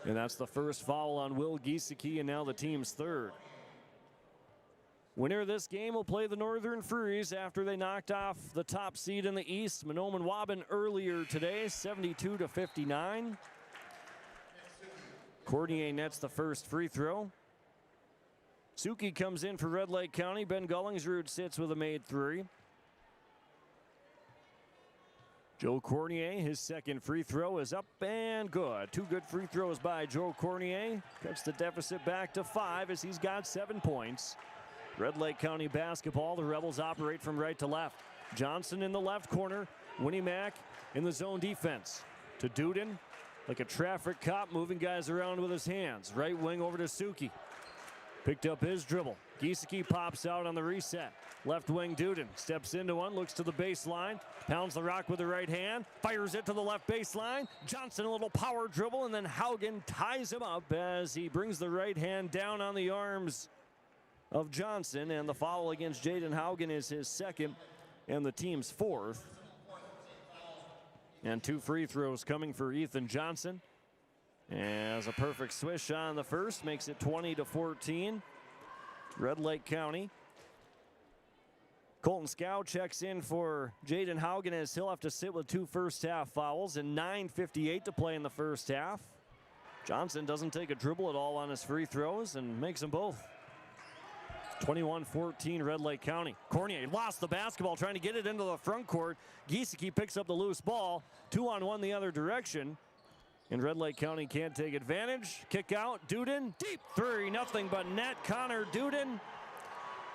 B: And that's the first foul on Will Giesecke, and now the team's third. Winner of this game will play the Northern Furies after they knocked off the top seed in the East, Mahnomen Waban, earlier today, 72-59. Cornier nets the first free throw. Suki comes in for Red Lake County. Ben Gullingsrud sits with a made three. Joe Cornier, his second free throw is up and good. 2 good free throws by Joe Cornier. Cuts the deficit back to 5 as he's got 7 points. Red Lake County basketball, the Rebels operate from right to left. Johnson in the left corner. Winnac in the zone defense. To Duden, like a traffic cop, moving guys around with his hands. Right wing over to Suki. Picked up his dribble. Giesecke pops out on the reset. Left wing Duden steps into one, looks to the baseline, pounds the rock with the right hand, fires it to the left baseline. Johnson a little power dribble, and then Haugen ties him up as he brings the right hand down on the arms of Johnson, and the foul against Jaden Haugen is his second and the team's fourth. And 2 free throws coming for Ethan Johnson. As a perfect swish on the first makes it 20-14. Red Lake County. Colton Scow checks in for Jaden Haugen as he'll have to sit with 2 first half fouls and 9:58 to play in the first half. Johnson doesn't take a dribble at all on his free throws and makes them both. 21-14 Red Lake County. Cornier lost the basketball trying to get it into the front court. Giesecke picks up the loose ball. 2-on-1 the other direction. And Red Lake County can't take advantage. Kick out, Duden, deep three, nothing but net. Connor Duden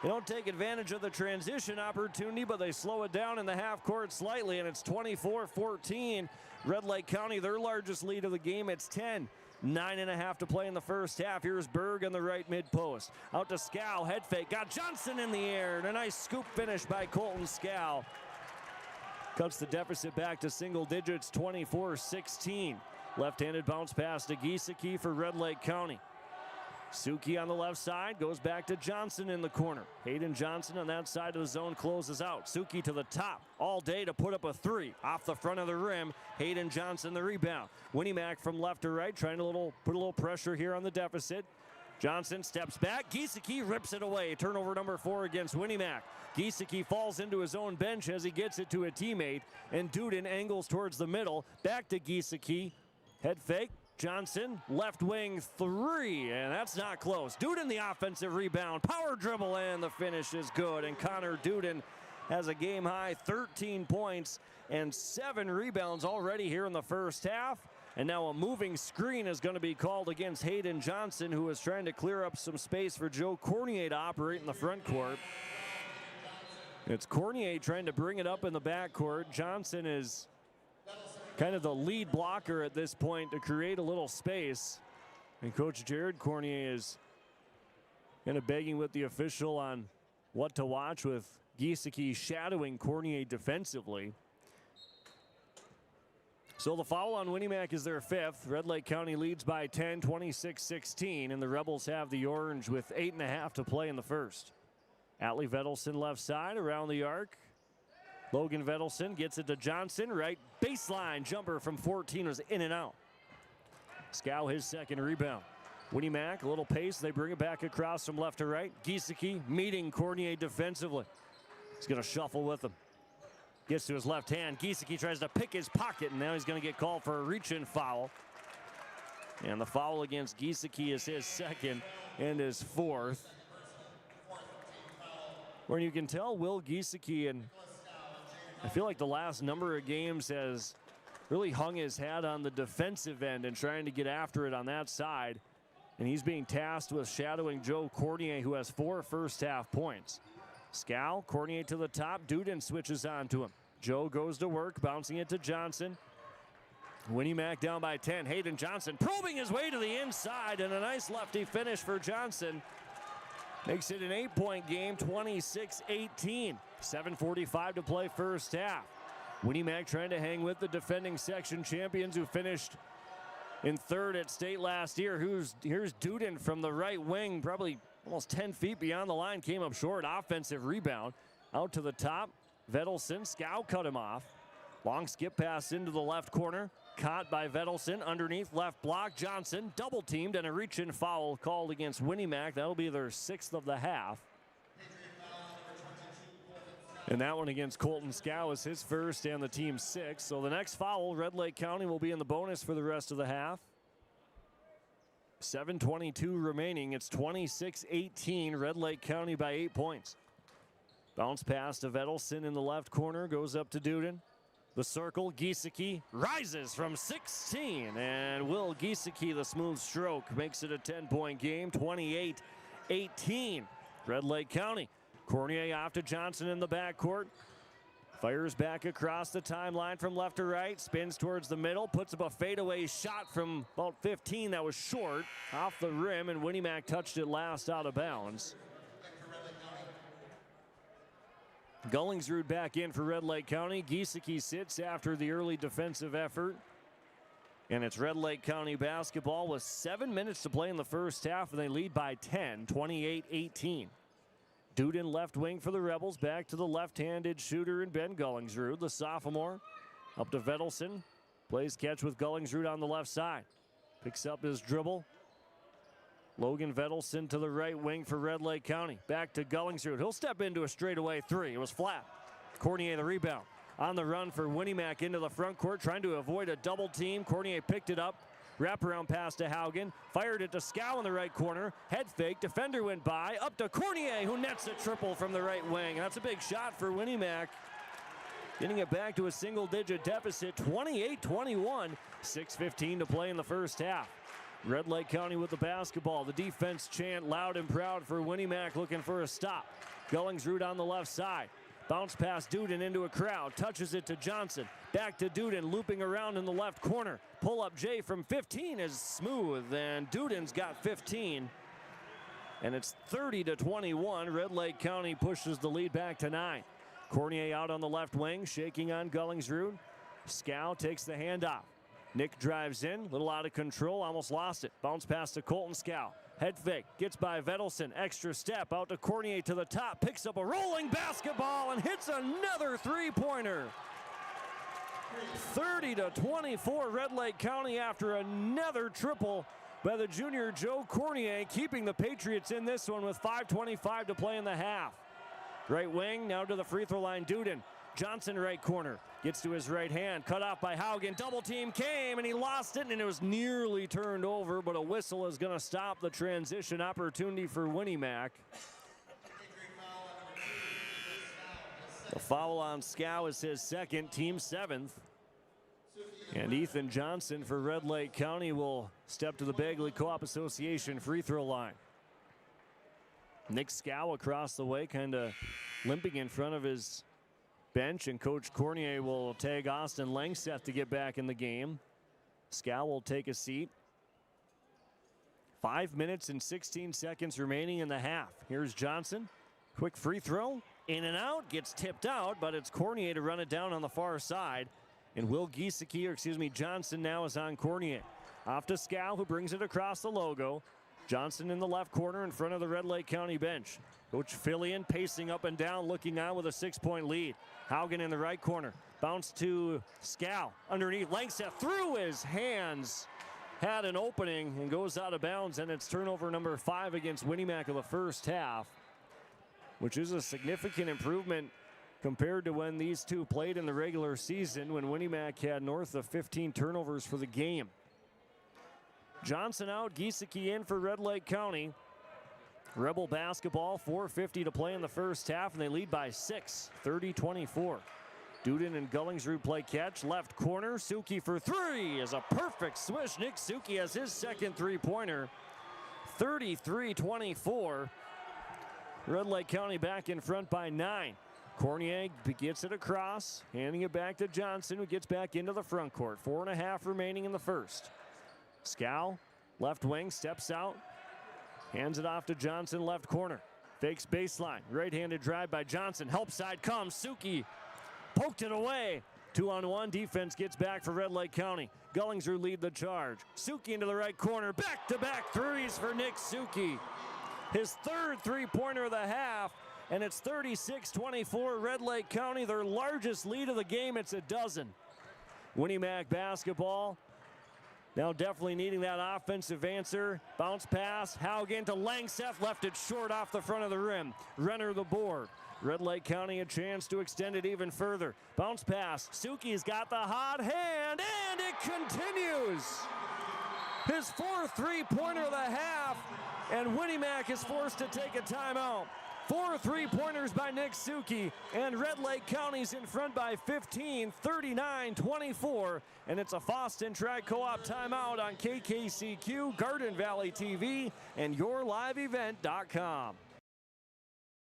B: They don't take advantage of the transition opportunity, but they slow it down in the half court slightly, and it's 24-14. Red Lake County, their largest lead of the game. It's 10. 9.5 to play in the first half. Here's Berg on the right mid-post. Out to Scow, head fake. Got Johnson in the air, and a nice scoop finish by Colton Scow. Cuts the deficit back to single digits, 24-16. Left-handed bounce pass to Giesecke for Red Lake County. Suki on the left side, goes back to Johnson in the corner. Hayden Johnson on that side of the zone closes out. Suki to the top all day to put up a three. Off the front of the rim, Hayden Johnson the rebound. Winnac from left to right, trying to put a little pressure here on the deficit. Johnson steps back, Giesecke rips it away. Turnover number 4 against Winnac. Giesecke falls into his own bench as he gets it to a teammate, and Duden angles towards the middle. Back to Giesecke, head fake. Johnson, left wing three, and that's not close. Duden the offensive rebound, power dribble, and the finish is good. And Connor Duden has a game high 13 points and 7 rebounds already here in the first half. And now a moving screen is going to be called against Hayden Johnson, who is trying to clear up some space for Joe Cornier to operate in the front court. It's Cornier trying to bring it up in the backcourt. Johnson is kind of the lead blocker at this point to create a little space. And Coach Jared Cornier is kind of begging with the official on what to watch, with Giesecke shadowing Cornier defensively. So the foul on Winnac is their 5th. Red Lake County leads by 10, 26-16, and the Rebels have the orange with 8.5 to play in the first. Atlee Vedelson left side around the arc. Logan Vedelson gets it to Johnson, right baseline jumper from 14 was in and out. Scow his second rebound. Winnac, a little pace, they bring it back across from left to right. Giesecke meeting Cornier defensively. He's going to shuffle with him. Gets to his left hand. Giesecke tries to pick his pocket, and now he's going to get called for a reach-in foul. And the foul against Giesecke is his second and his 4th. Where you can tell Will Giesecke, and I feel like the last number of games has really hung his hat on the defensive end and trying to get after it on that side. And he's being tasked with shadowing Joe Cornier, who has 4 first-half points. Scow, Cornier to the top. Duden switches on to him. Joe goes to work, bouncing it to Johnson. Winnac down by 10. Hayden Johnson probing his way to the inside, and a nice lefty finish for Johnson. Makes it an 8-point game, 26-18. 7:45 to play first half. Winnac trying to hang with the defending section champions who finished in 3rd at state last year. Here's Duden from the right wing, probably almost 10 feet beyond the line, came up short. Offensive rebound. Out to the top. Vedelson, Scow cut him off. Long skip pass into the left corner. Caught by Vedelson underneath left block. Johnson double teamed, and a reach-in foul called against Winnac. That'll be their 6th of the half. And that one against Colton Scow is his first and the team's 6th. So the next foul, Red Lake County will be in the bonus for the rest of the half. 7:22 remaining. It's 26-18. Red Lake County by 8 points. Bounce pass to Vedelson in the left corner. Goes up to Duden. The circle, Giesecke rises from 16. And Will Giesecke, the smooth stroke, makes it a 10-point game. 28-18. Red Lake County. Cornier off to Johnson in the backcourt. Fires back across the timeline from left to right. Spins towards the middle. Puts up a fadeaway shot from about 15 that was short. Off the rim, and Winnac touched it last out of bounds. Gullingsrud back in for Red Lake County. Giesecke sits after the early defensive effort. And it's Red Lake County basketball with 7 minutes to play in the first half, and they lead by 10, 28-18. Duden left wing for the Rebels. Back to the left-handed shooter in Ben Gullingsrud, the sophomore. Up to Vedelson. Plays catch with Gullingsrud on the left side. Picks up his dribble. Logan Vedelson to the right wing for Red Lake County. Back to Gullingsrud. He'll step into a straightaway 3. It was flat. Cornier the rebound. On the run for Winnac into the front court, trying to avoid a double team. Cornier picked it up. Wraparound pass to Haugen. Fired it to Scow in the right corner. Head fake. Defender went by. Up to Cornier, who nets a triple from the right wing. That's a big shot for Winnac. Getting it back to a single-digit deficit, 28-21. 6:15 to play in the first half. Red Lake County with the basketball. The defense chant loud and proud for Winnac, looking for a stop. Gullingsrud on the left side. Bounce pass Duden into a crowd. Touches it to Johnson. Back to Duden, looping around in the left corner. Pull up Jay from 15 is smooth, and Duden's got 15. And it's 30-21. Red Lake County pushes the lead back to 9. Cornier out on the left wing, shaking on Gullingsrud. Scow takes the handoff. Nick drives in, little out of control, almost lost it. Bounce pass to Colton Scow. Head fake, gets by Vedelson, extra step out to Cornier to the top, picks up a rolling basketball and hits another three-pointer. 30-24, Red Lake County after another triple by the junior Joe Cornier, keeping the Patriots in this one with 5:25 to play in the half. Right wing, now to the free throw line, Duden. Johnson right corner, gets to his right hand, cut off by Haugen. Double team came and he lost it, and it was nearly turned over, but a whistle is going to stop the transition opportunity for Winnac. The foul on Scow is his second, team 7th. And Ethan Johnson for Red Lake County will step to the Bagley Co-op Association free throw line. Nick Scow across the way, kind of limping in front of his bench, and Coach Cornier will tag Austin Langseth to get back in the game. Scow will take a seat. 5 minutes and 16 seconds remaining in the half. Here's Johnson. Quick free throw. In and out. Gets tipped out, but it's Cornier to run it down on the far side. And Johnson now is on Cornier. Off to Scow, who brings it across the logo. Johnson in the left corner in front of the Red Lake County bench. Coach Fillion pacing up and down, looking on with a 6-point lead. Haugen in the right corner. Bounce to Scow. Underneath, Langseth through his hands. Had an opening and goes out of bounds, and it's turnover number 5 against Winnac of the first half, which is a significant improvement compared to when these two played in the regular season, when Winnac had north of 15 turnovers for the game. Johnson out, Giesecke in for Red Lake County. Rebel basketball, 4:50 to play in the first half, and they lead by 6, 30-24. Duden and Gullingsrud play catch, left corner. Suki for 3 is a perfect swish. Nick Suki has his second three-pointer. 33-24. Red Lake County back in front by 9. Cornier gets it across, handing it back to Johnson, who gets back into the front court. 4.5 remaining in the first. Scow, left wing, steps out, hands it off to Johnson, left corner. Fakes baseline, right-handed drive by Johnson. Help side comes, Suki poked it away. 2-on-1, defense gets back for Red Lake County. Gullingsrud lead the charge. Suki into the right corner, back-to-back threes for Nick Suki. His third three-pointer of the half, and it's 36-24 Red Lake County, their largest lead of the game. It's a dozen. Winnac basketball. Now definitely needing that offensive answer. Bounce pass, Haugen to Langseth, left it short off the front of the rim. Renner the board. Red Lake County a chance to extend it even further. Bounce pass, Suki's got the hot hand, and it continues. His fourth three-pointer of the half, and Winnac is forced to take a timeout. 4 3-pointers by Nick Suki, and Red Lake County's in front by 15, 39-24, and it's a Foston Tri-Co-op timeout on KKCQ, Garden Valley TV, and YourLiveEvent.com.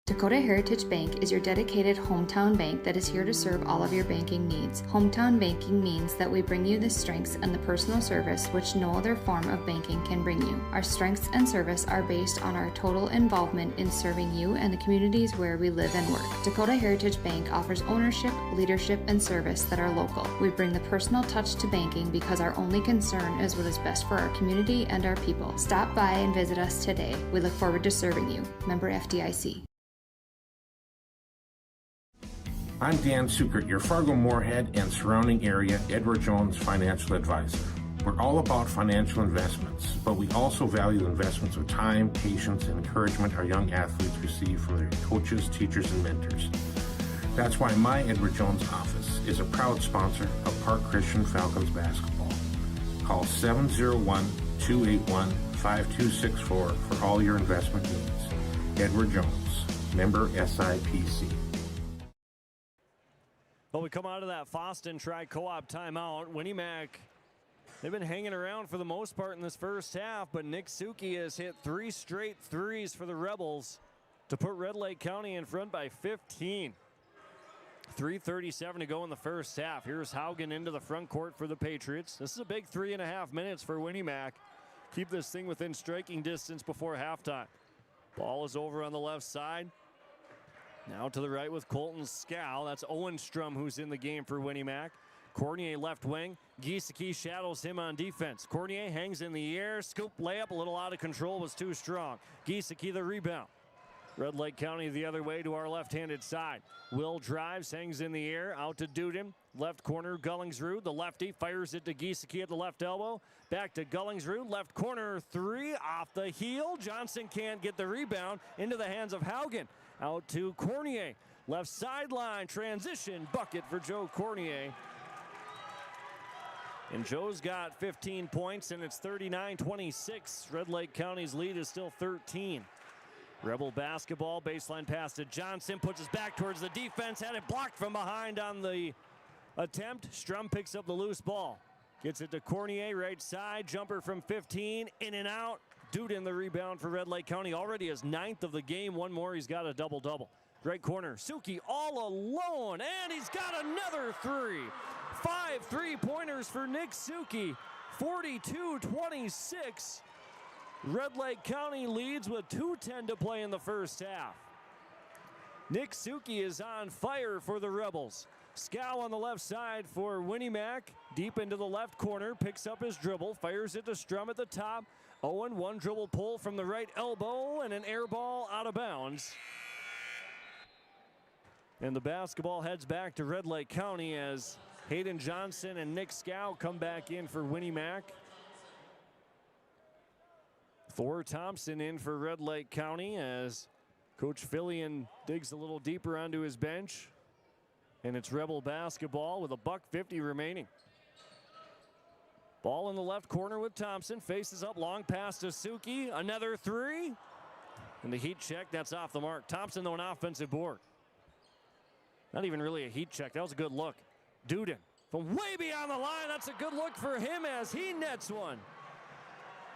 F: Dakota Heritage Bank is your dedicated hometown bank that is here to serve all of your banking needs. Hometown banking means that we bring you the strengths and the personal service which no other form of banking can bring you. Our strengths and service are based on our total involvement in serving you and the communities where we live and work. Dakota Heritage Bank offers ownership, leadership, and service that are local. We bring the personal touch to banking because our only concern is what is best for our community and our people. Stop by and visit us today. We look forward to serving you. Member FDIC.
G: I'm Dan Sukert, your Fargo-Moorhead and surrounding area Edward Jones financial advisor. We're all about financial investments, but we also value investments of time, patience, and encouragement our young athletes receive from their coaches, teachers, and mentors. That's why my Edward Jones office is a proud sponsor of Park Christian Falcons basketball. Call 701-281-5264 for all your investment needs. Edward Jones, member SIPC.
B: Well, we come out of that Foston Tri-Co-op timeout. Winnac They've been hanging around for the most part in this first half, but Nick Suki has hit 3 straight threes for the Rebels to put Red Lake County in front by 15. 3:37 to go in the first half. Here's Haugen into the front court for the Patriots. This is a big 3.5 minutes for Winnac. Keep this thing within striking distance before halftime. Ball is over on the left side. Now to the right with Colton Scow. That's Owen Strum who's in the game for Winnac. Cornier left wing. Giesecke shadows him on defense. Cornier hangs in the air. Scoop layup, a little out of control, was too strong. Giesecke the rebound. Red Lake County the other way to our left-handed side. Will drives, hangs in the air, out to Duden. Left corner, Gullingsrud, the lefty, fires it to Giesecke at the left elbow. Back to Gullingsrud, left corner, 3 off the heel. Johnson can't get the rebound, into the hands of Haugen. Out to Cornier, left sideline, transition, bucket for Joe Cornier. And Joe's got 15 points, and it's 39-26. Red Lake County's lead is still 13. Rebel basketball, baseline pass to Johnson, puts his back towards the defense, had it blocked from behind on the attempt. Strum picks up the loose ball. Gets it to Cornier, right side, jumper from 15, in and out. Duden the rebound for Red Lake County, already his 9th of the game. One more, he's got a double-double. Right corner, Suki all alone, and he's got another 3. 5 3-pointers for Nick Suki, 42-26. Red Lake County leads with 2:10 to play in the first half. Nick Suki is on fire for the Rebels. Scow on the left side for Winnac. Deep into the left corner, picks up his dribble, fires it to Strum at the top. Owen, one dribble pull from the right elbow, and an air ball out of bounds. And the basketball heads back to Red Lake County as Hayden Johnson and Nick Scow come back in for Winnac. Thor Thompson in for Red Lake County as Coach Fillion digs a little deeper onto his bench. And it's Rebel basketball with $1:50 remaining. Ball in the left corner with Thompson. Faces up, long pass to Suki. Another 3. And the heat check, that's off the mark. Thompson, though, an offensive board. Not even really a heat check. That was a good look. Duden from way beyond the line. That's a good look for him as he nets one.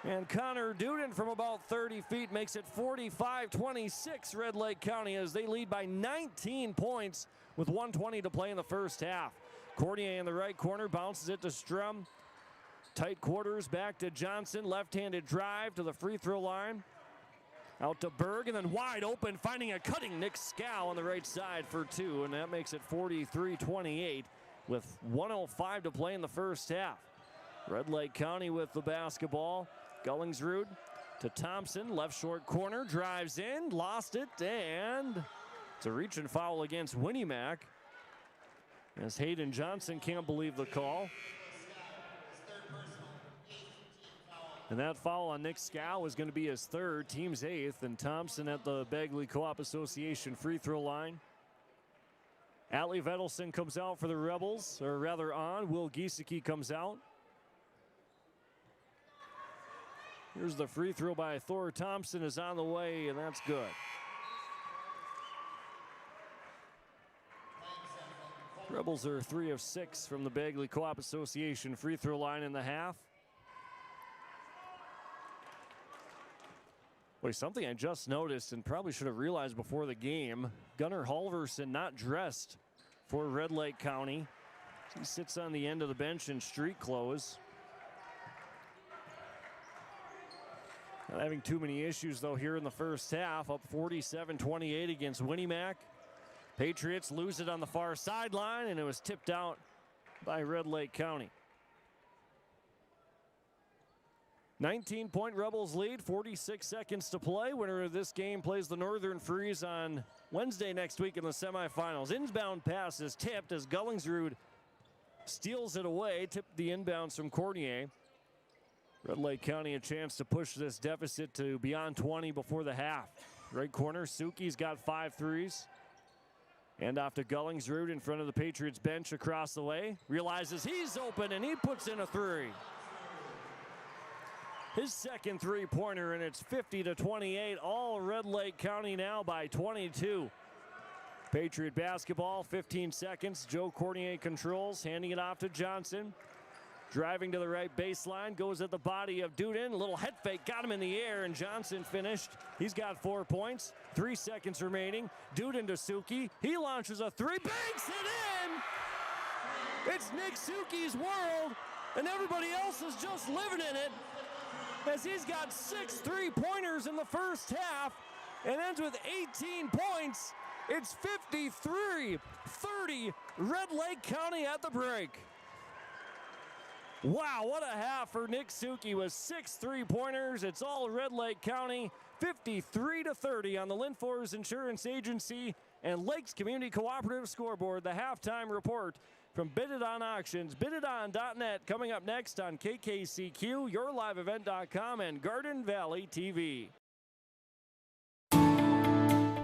B: And Connor Duden from about 30 feet makes it 45-26 Red Lake County as they lead by 19 points with 1:20 to play in the first half. Cornier in the right corner bounces it to Strum. Tight quarters back to Johnson. Left-handed drive to the free throw line. Out to Berg and then wide open, finding a cutting Nick Scow on the right side for 2. And that makes it 43-28 with 1:05 to play in the first half. Red Lake County with the basketball. Gullingsrud to Thompson, left short corner, drives in, lost it, and it's a reach and foul against Winnac as Hayden Johnson can't believe the call. And that foul on Nick Scow is going to be his 3rd, team's 8th, and Thompson at the Bagley Co-op Association free throw line. Atlee Vedelson comes out for the Rebels, or rather on. Will Giesecke comes out. Here's the free throw by Thor Thompson is on the way, and that's good. Rebels are 3 of 6 from the Bagley Co-op Association free throw line in the half. Boy, something I just noticed and probably should have realized before the game. Gunnar Halverson not dressed for Red Lake County. He sits on the end of the bench in street clothes. Not having too many issues, though, here in the first half. Up 47-28 against Winnac. Patriots lose it on the far sideline, and it was tipped out by Red Lake County. 19-point Rebels lead, 46 seconds to play. Winner of this game plays the Northern Freeze on Wednesday next week in the semifinals. Inbound pass is tipped as Gullingsrud steals it away. Tipped the inbounds from Cornier. Red Lake County a chance to push this deficit to beyond 20 before the half. Right corner, Suki's got 5 threes. And off to Gullingsrud in front of the Patriots bench across the way. Realizes he's open and he puts in a 3. His second 3-pointer, and it's 50-28. All Red Lake County now by 22. Patriot basketball, 15 seconds. Joe Cornier controls, handing it off to Johnson. Driving to the right baseline, goes at the body of Duden. A little head fake, got him in the air, and Johnson finished. He's got 4 points, 3 seconds remaining. Duden to Suki. He launches a three, banks it in! It's Nick Suki's world, and everybody else is just living in it, as he's got 6 3-pointers in the first half and ends with 18 points. It's 53-30, Red Lake County at the break. Wow, what a half for Nick Suki with 6 3-pointers. It's all Red Lake County, 53-30 on the Linfors Insurance Agency and Lakes Community Cooperative scoreboard. The halftime report from Bid It On Auctions, bididon.net, coming up next on KKCQ, YourLiveEvent.com, and Garden Valley TV.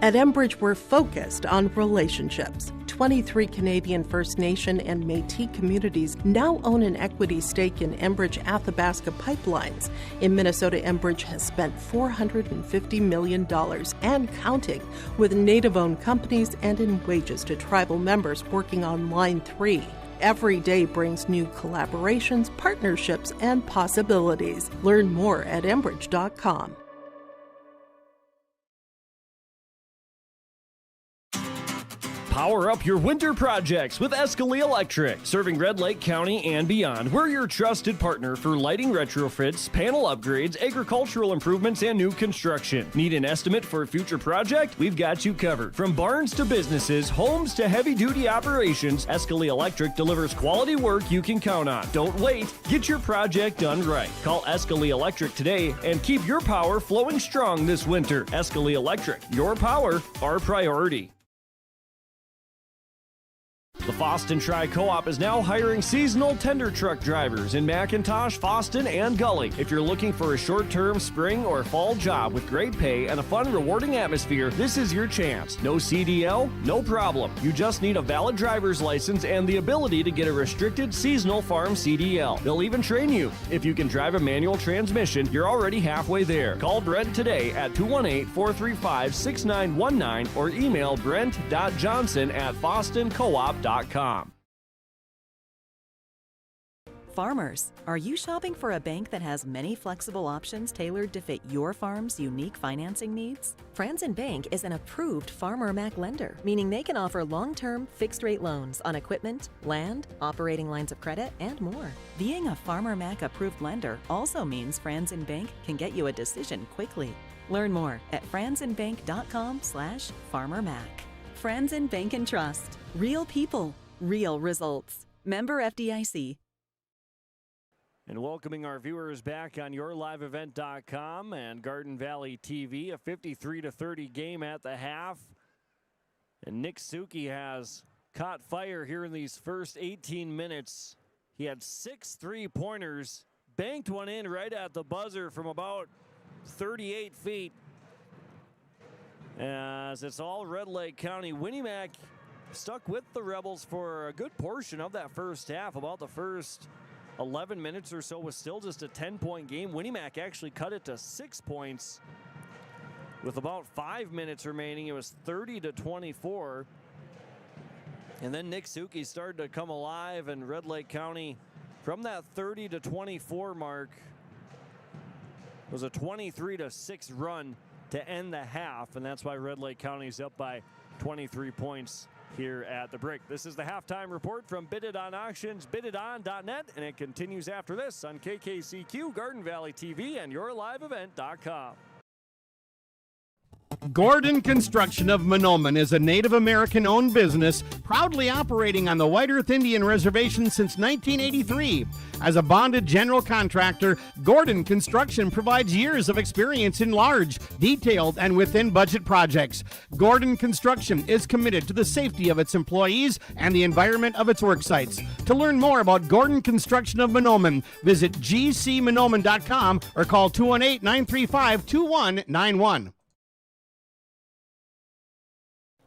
H: At Enbridge, we're focused on relationships. 23 Canadian First Nation and Métis communities now own an equity stake in Enbridge Athabasca Pipelines. In Minnesota, Enbridge has spent $450 million and counting with Native-owned companies and in wages to tribal members working on Line 3. Every day brings new collaborations, partnerships, and possibilities. Learn more at Enbridge.com.
B: Power up your winter projects with Escali Electric. Serving Red Lake County and beyond, we're your trusted partner for lighting retrofits, panel upgrades, agricultural improvements, and new construction. Need an estimate for a future project? We've got you covered. From barns to businesses, homes to heavy-duty operations, Escali Electric delivers quality work you can count on. Don't wait. Get your project done right. Call Escali Electric today and keep your power flowing strong this winter. Escali Electric. Your power, our priority. The Foston Tri-Co-op is now hiring seasonal tender truck drivers in McIntosh, Foston, and Gully. If you're looking for a short-term spring or fall job with great pay and a fun, rewarding atmosphere, this is your chance. No CDL? No problem. You just need a valid driver's license and the ability to get a restricted seasonal farm CDL. They'll even train you. If you can drive a manual transmission, you're already halfway there. Call Brent today at 218-435-6919 or email brent.johnson@fostoncoop.com.
I: Farmers, are you shopping for a bank that has many flexible options tailored to fit your farm's unique financing needs? Franzen Bank is an approved Farmer Mac lender, meaning they can offer long-term, fixed-rate loans on equipment, land, operating lines of credit, and more. Being a Farmer Mac approved lender also means Franzen Bank can get you a decision quickly. Learn more at franzenbank.com/farmermac. Franzen Bank and Trust. Real people, real results. Member FDIC.
B: And welcoming our viewers back on YourLiveEvent.com and Garden Valley TV, a 53-30 game at the half. And Nick Suki has caught fire here in these first 18 minutes. He had 6 3-pointers, banked one in right at the buzzer from about 38 feet. As it's all Red Lake County. Winnac stuck with the Rebels for a good portion of that first half. About the first 11 minutes or so was still just a 10-point game. Winnac actually cut it to 6 points. With about 5 minutes remaining, it was 30-24. And then Nick Suki started to come alive, and Red Lake County, from that 30-24 mark, was a 23-6 run to end the half, and that's why Red Lake County is up by 23 points here at the break. This is the halftime report from Bid It On Auctions, bididon.net, and it continues after this on KKCQ, Garden Valley TV, and YourLiveEvent.com.
J: Gordon Construction of Mahnomen is a Native American-owned business proudly operating on the White Earth Indian Reservation since 1983. As a bonded general contractor, Gordon Construction provides years of experience in large, detailed, and within-budget projects. Gordon Construction is committed to the safety of its employees and the environment of its work sites. To learn more about Gordon Construction of Mahnomen, visit gcmahnomen.com or call 218-935-2191.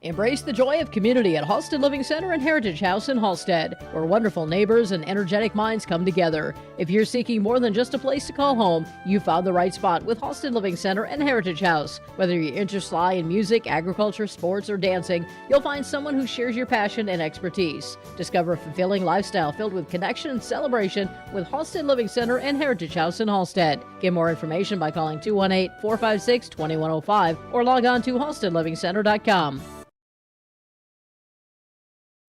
W: Embrace the joy of community at Halsted Living Center and Heritage House in Halsted, where wonderful neighbors and energetic minds come together. If you're seeking more than just a place to call home, you found the right spot with Halsted Living Center and Heritage House. Whether your interests lie in music, agriculture, sports, or dancing, you'll find someone who shares your passion and expertise. Discover a fulfilling lifestyle filled with connection and celebration with Halsted Living Center and Heritage House in Halsted. Get more information by calling 218-456-2105 or log on to halstedlivingcenter.com.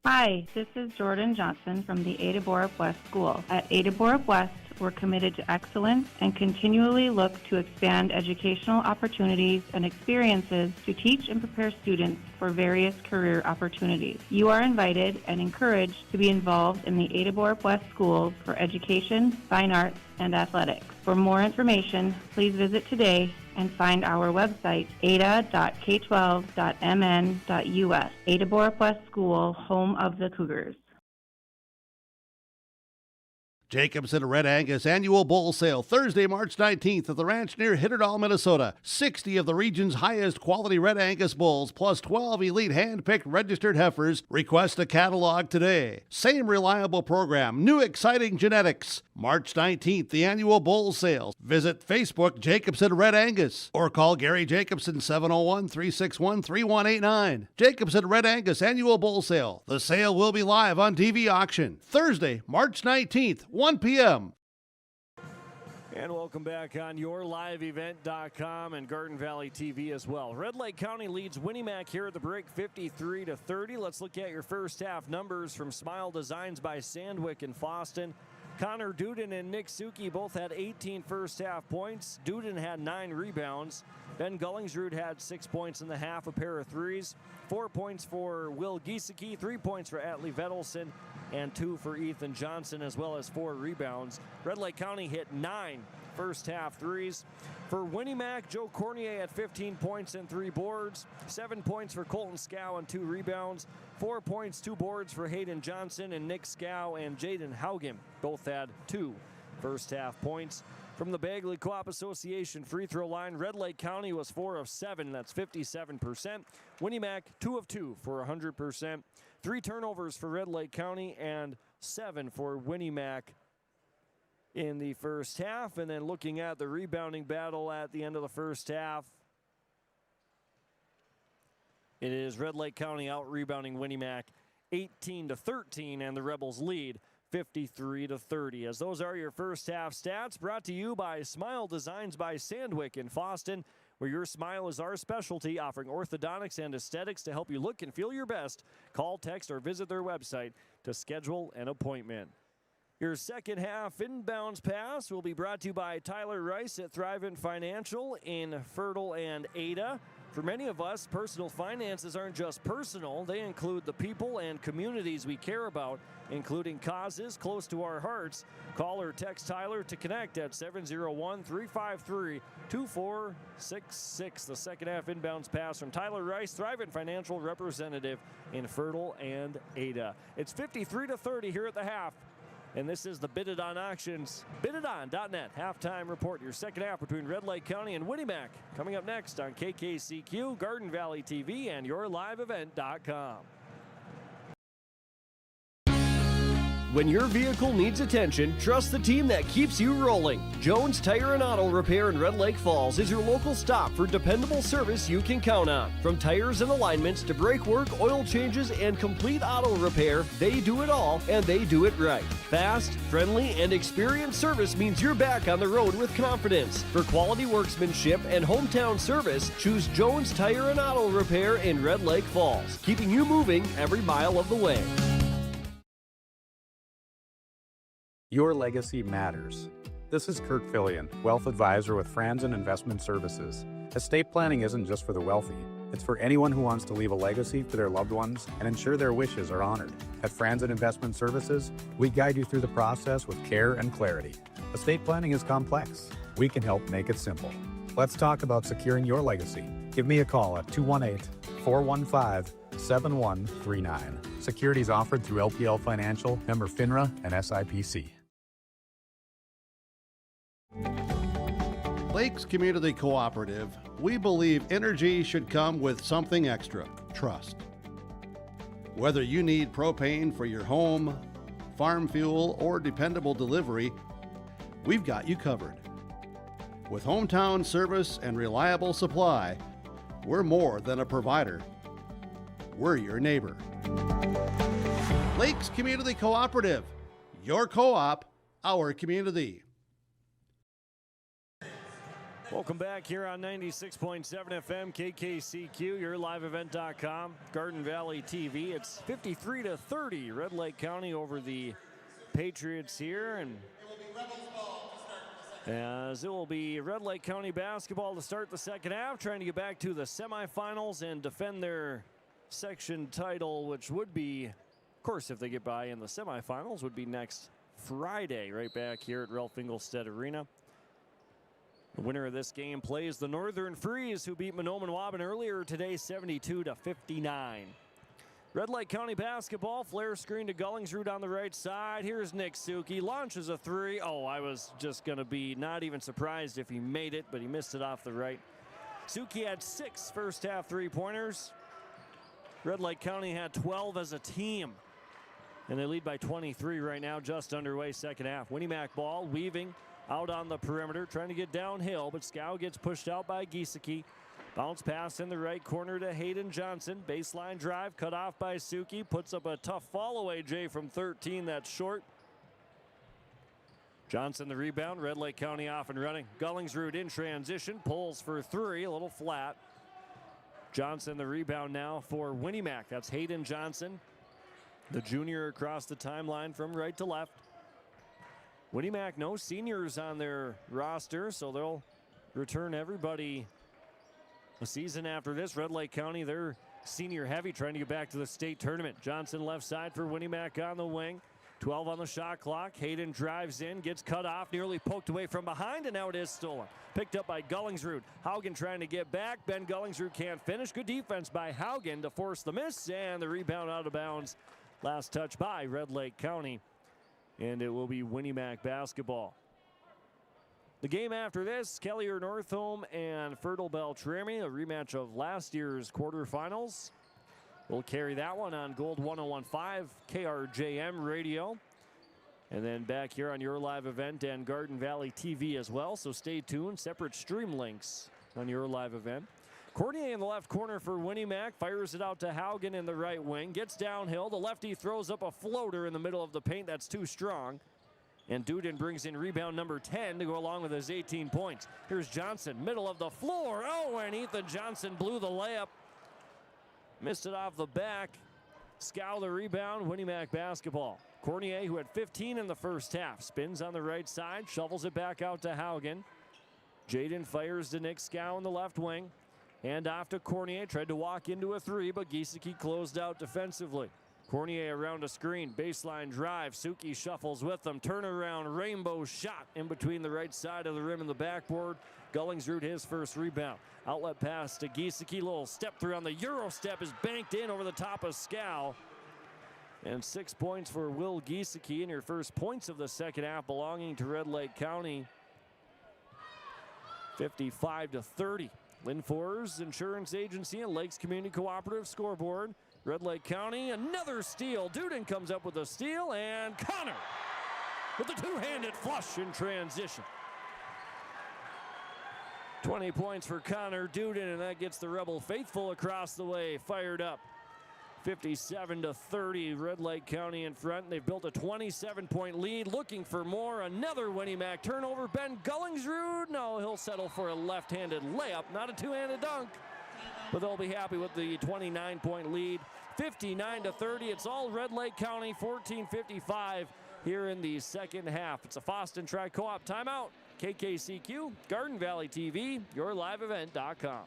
K: Hi, this is Jordan Johnson from the Ada Borup West School. At Ada Borup West, we're committed to excellence and continually look to expand educational opportunities and experiences to teach and prepare students for various career opportunities. You are invited and encouraged to be involved in the Ada Borup West Schools for education, fine arts, and athletics. For more information, please visit today and find our website, ada.k12.mn.us. Ada Borup West School, home of the Cougars.
A: Jacobson Red Angus Annual Bull Sale, Thursday, March 19th at the ranch near Hitterdall, Minnesota. 60 of the region's highest quality Red Angus bulls, plus 12 elite hand-picked registered heifers. Request a catalog today. Same reliable program, new exciting genetics. March 19th, the Annual Bull Sale. Visit Facebook Jacobson Red Angus or call Gary Jacobson 701-361-3189. Jacobson Red Angus Annual Bull Sale. The sale will be live on TV auction. Thursday, March 19th, 1 p.m.
B: And welcome back on YourLiveEvent.com and Garden Valley TV as well. Red Lake County leads Winnac here at the break 53-30. Let's look at your first half numbers from Smile Designs by Sandwick and Foston. Connor Duden and Nick Suki both had 18 first half points. Duden had 9 rebounds. Ben Gullingsrud had 6 points in the half, a pair of threes. 4 points for Will Giesecke, 3 points for Atlee Vedelson, and 2 for Ethan Johnson, as well as 4 rebounds. Red Lake County hit 9 first half threes. For Winnac, Joe Cornier had 15 points and 3 boards. 7 points for Colton Scow and 2 rebounds. 4 points, 2 boards for Hayden Johnson, and Nick Scow and Jaden Haugen both had 2 first half points. From the Bagley Co-op Association free throw line, Red Lake County was 4 of 7, that's 57%. Winnac 2 of 2 for 100%. 3 turnovers for Red Lake County and 7 for Winnac in the first half. And then looking at the rebounding battle at the end of the first half, it is Red Lake County out rebounding Winnac 18-13, and the Rebels lead 53-30. As those are your first half stats, brought to you by Smile Designs by Sandwick in Foston, where your smile is our specialty, offering orthodontics and aesthetics to help you look and feel your best. Call, text, or visit their website to schedule an appointment. Your second half inbounds pass will be brought to you by Tyler Rice at Thrivent Financial in Fertile and Ada. For many of us, personal finances aren't just personal. They include the people and communities we care about, including causes close to our hearts. Call or text Tyler to connect at 701-353-2466. The second half inbounds pass from Tyler Rice, Thrivent Financial representative in Fertile and Ada. It's 53-30 here at the half. And this is the Bid It On Auctions, bididon.net halftime report. Your second half between Red Lake County and Winnac coming up next on KKCQ, Garden Valley TV, and YourLiveEvent.com.
L: When your vehicle needs attention, trust the team that keeps you rolling. Jones Tire and Auto Repair in Red Lake Falls is your local stop for dependable service you can count on. From tires and alignments to brake work, oil changes, and complete auto repair, they do it all, and they do it right. Fast, friendly, and experienced service means you're back on the road with confidence. For quality workmanship and hometown service, choose Jones Tire and Auto Repair in Red Lake Falls, keeping you moving every mile of the way.
M: Your legacy matters. This is Kurt Fillion, Wealth Advisor with Franzen Investment Services. Estate planning isn't just for the wealthy. It's for anyone who wants to leave a legacy for their loved ones and ensure their wishes are honored. At Franzen Investment Services, we guide you through the process with care and clarity. Estate planning is complex. We can help make it simple. Let's talk about securing your legacy. Give me a call at 218-415-7139. Securities offered through LPL Financial, member FINRA, and SIPC.
A: Lakes Community Cooperative, we believe energy should come with something extra, trust. Whether you need propane for your home, farm fuel, or dependable delivery, we've got you covered. With hometown service and reliable supply, we're more than a provider. We're your neighbor. Lakes Community Cooperative, your co-op, our community.
B: Welcome back here on 96.7 FM KKCQ, your liveevent.com, Garden Valley TV. It's 53-30, Red Lake County over the Patriots here, and as it will be Red Lake County basketball to start the second half, trying to get back to the semifinals and defend their section title, which would be, of course, if they get by in the semifinals, would be next Friday, right back here at Ralph Engelstad Arena. The winner of this game plays the Northern Freeze, who beat Mahnomen-Waban earlier today, 72-59. Red Lake County basketball, flare screen to Gullingsrud on the right side. Here's Nick Suki, launches a three. Oh, I was just going to be not even surprised if he made it, but he missed it off the right. Suki had 6 first half three-pointers. Red Lake County had 12 as a team. And they lead by 23 right now, just underway second half. Winnac ball, weaving out on the perimeter, trying to get downhill, but Scow gets pushed out by Giesecke. Bounce pass in the right corner to Hayden Johnson. Baseline drive cut off by Suki. Puts up a tough fall away, Jay, from 13. That's short. Johnson the rebound. Red Lake County off and running. Gullingsrud in transition. Pulls for 3. A little flat. Johnson the rebound now for Winnac. That's Hayden Johnson, the junior, across the timeline from right to left. Winnac, no seniors on their roster, so they'll return everybody a season after this. Red Lake County, they're senior heavy, trying to get back to the state tournament. Johnson left side for Winnac on the wing. 12 on the shot clock. Hayden drives in, gets cut off, nearly poked away from behind, and now it is stolen. Picked up by Gullingsrud. Haugen trying to get back. Ben Gullingsrud can't finish. Good defense by Haugen to force the miss, and the rebound out of bounds. Last touch by Red Lake County, and it will be Winnac basketball. The game after this, Kelliher Northome and Fertile Beltrami, a rematch of last year's quarterfinals. We'll carry that one on Gold 101.5 KRJM radio. And then back here on your live event and Garden Valley TV as well. So stay tuned. Separate stream links on your live event. Cordier in the left corner for Winnac. Fires it out to Haugen in the right wing. Gets downhill. The lefty throws up a floater in the middle of the paint. That's too strong. And Duden brings in rebound number 10 to go along with his 18 points. Here's Johnson, middle of the floor. Oh, and Ethan Johnson blew the layup. Missed it off the back. Scow the rebound. Winnac basketball. Cornier, who had 15 in the first half, spins on the right side, shovels it back out to Haugen. Jaden fires to Nick Scow in the left wing. Hand off to Cornier. Tried to walk into a three, but Giesecke closed out defensively. Cornier around a screen. Baseline drive. Suki shuffles with them. Turnaround rainbow shot in between the right side of the rim and the backboard. Gullingsrud his first rebound. Outlet pass to Giesecke. Little step through on the Euro step is banked in over the top of Scow. And 6 points for Will Giesecke, and your first points of the second half belonging to Red Lake County. 55-30. Linfors Insurance Agency and Lakes Community Cooperative scoreboard. Red Lake County, another steal. Duden comes up with a steal, and Connor with the two-handed flush in transition. 20 points for Connor Duden, and that gets the Rebel faithful across the way fired up. 57-30, Red Lake County in front. They've built a 27-point lead, looking for more. Another Winnac turnover. Ben Gullingsrud, no, he'll settle for a left-handed layup, not a two-handed dunk. But they'll be happy with the 29-point lead. 59-30, it's all Red Lake County, 14:55 here in the second half. It's a Foston Tri-Co-op timeout. KKCQ, Garden Valley TV, yourliveevent.com.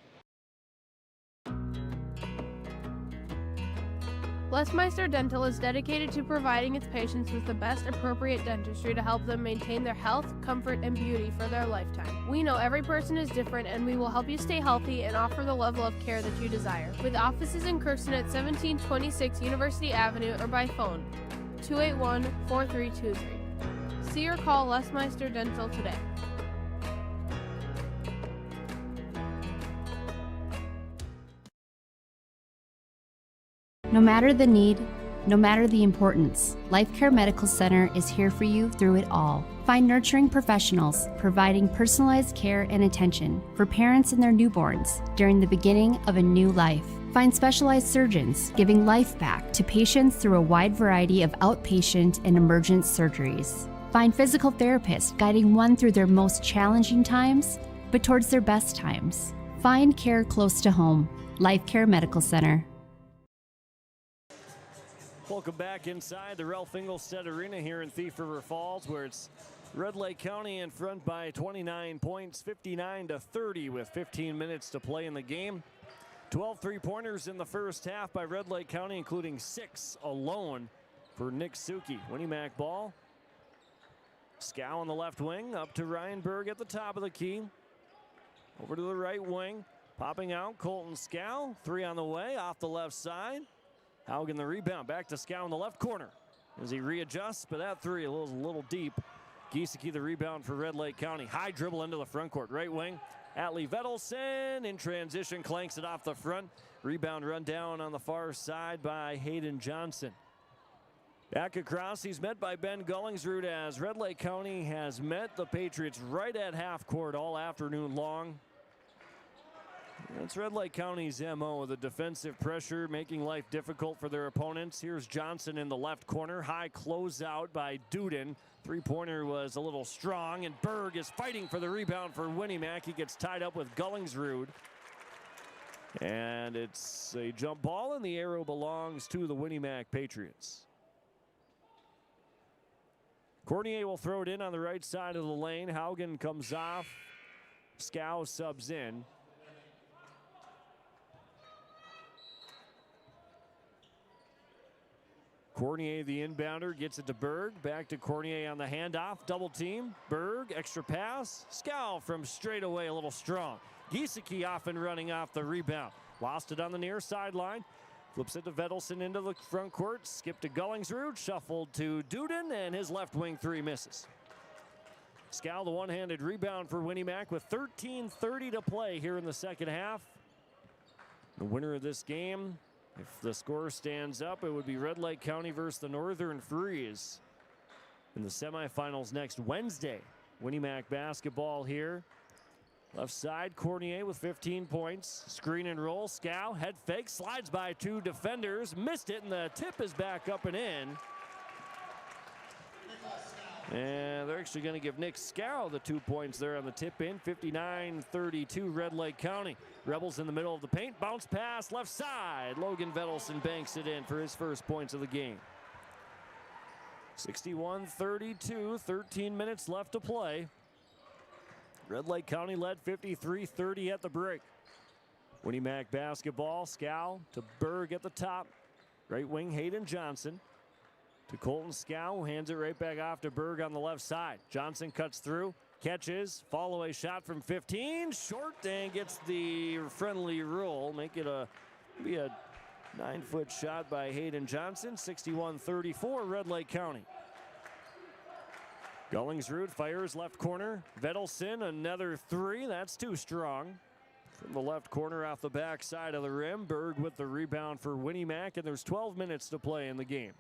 N: Lesmeister Dental is dedicated to providing its patients with the best appropriate dentistry to help them maintain their health, comfort, and beauty for their lifetime. We know every person is different, and we will help you stay healthy and offer the level of care that you desire. With offices in Kirkston at 1726 University Avenue or by phone, 281-4323. See or call Lesmeister Dental today.
O: No matter the need, no matter the importance, Life Care Medical Center is here for you through it all. Find nurturing professionals providing personalized care and attention for parents and their newborns during the beginning of a new life. Find specialized surgeons giving life back to patients through a wide variety of outpatient and emergent surgeries. Find physical therapists guiding one through their most challenging times, but towards their best times. Find care close to home. Life Care Medical Center.
B: Welcome back inside the Ralph Engelstad Arena here in Thief River Falls, where it's Red Lake County in front by 29 points, 59-30 with 15 minutes to play in the game. 12 three-pointers in the first half by Red Lake County, including 6 alone for Nick Suki. Winnac ball. Scow on the left wing, up to Ryan Berg at the top of the key. Over to the right wing, popping out, Colton Scow. 3 on the way, off the left side. Haugen the rebound, back to Scow in the left corner as he readjusts, but that 3 a little deep. Giesecke the rebound for Red Lake County. High dribble into the front court, right wing. Atlee Vedelson in transition, clanks it off the front. Rebound run down on the far side by Hayden Johnson. Back across, he's met by Ben Gullingsrud as Red Lake County has met the Patriots right at half court all afternoon long. That's Red Lake County's MO, the defensive pressure, making life difficult for their opponents. Here's Johnson in the left corner. High closeout by Duden. Three-pointer was a little strong, and Berg is fighting for the rebound for Winnac. He gets tied up with Gullingsrud. And it's a jump ball, and the arrow belongs to the Winnac Patriots. Cornier will throw it in on the right side of the lane. Haugen comes off. Scow subs in. Cornier, the inbounder, gets it to Berg. Back to Cornier on the handoff. Double team. Berg, extra pass. Scow from straight away, a little strong. Giesecke off and running off the rebound. Lost it on the near sideline. Flips it to Vedelson into the front court. Skip to Gullingsrud. Shuffled to Duden, and his left wing 3 misses. Scow, the one-handed rebound for Winnac with 13:30 to play here in the second half. The winner of this game, if the score stands up, it would be Red Lake County versus the Northern Freeze in the semifinals next Wednesday. Winnac basketball here. Left side, Cornier with 15 points. Screen and roll. Scow, head fake, slides by 2 defenders. Missed it, and the tip is back up and in. And they're actually going to give Nick Scow the 2 points there on the tip in. 59-32 Red Lake County. Rebels in the middle of the paint. Bounce pass left side. Logan Vedelson banks it in for his first points of the game. 61-32, 13 minutes left to play. Red Lake County led 53-30 at the break. Winnac basketball. Scow to Berg at the top. Right wing Hayden Johnson. To Colton Scow, who hands it right back off to Berg on the left side. Johnson cuts through, catches, fall away shot from 15, short, and gets the friendly roll. Make it be a 9-foot shot by Hayden Johnson. 61-34 Red Lake County. Gullingsrud fires left corner. Vedelson another 3. That's too strong. From the left corner off the back side of the rim. Berg with the rebound for Winnac, and there's 12 minutes to play in the game.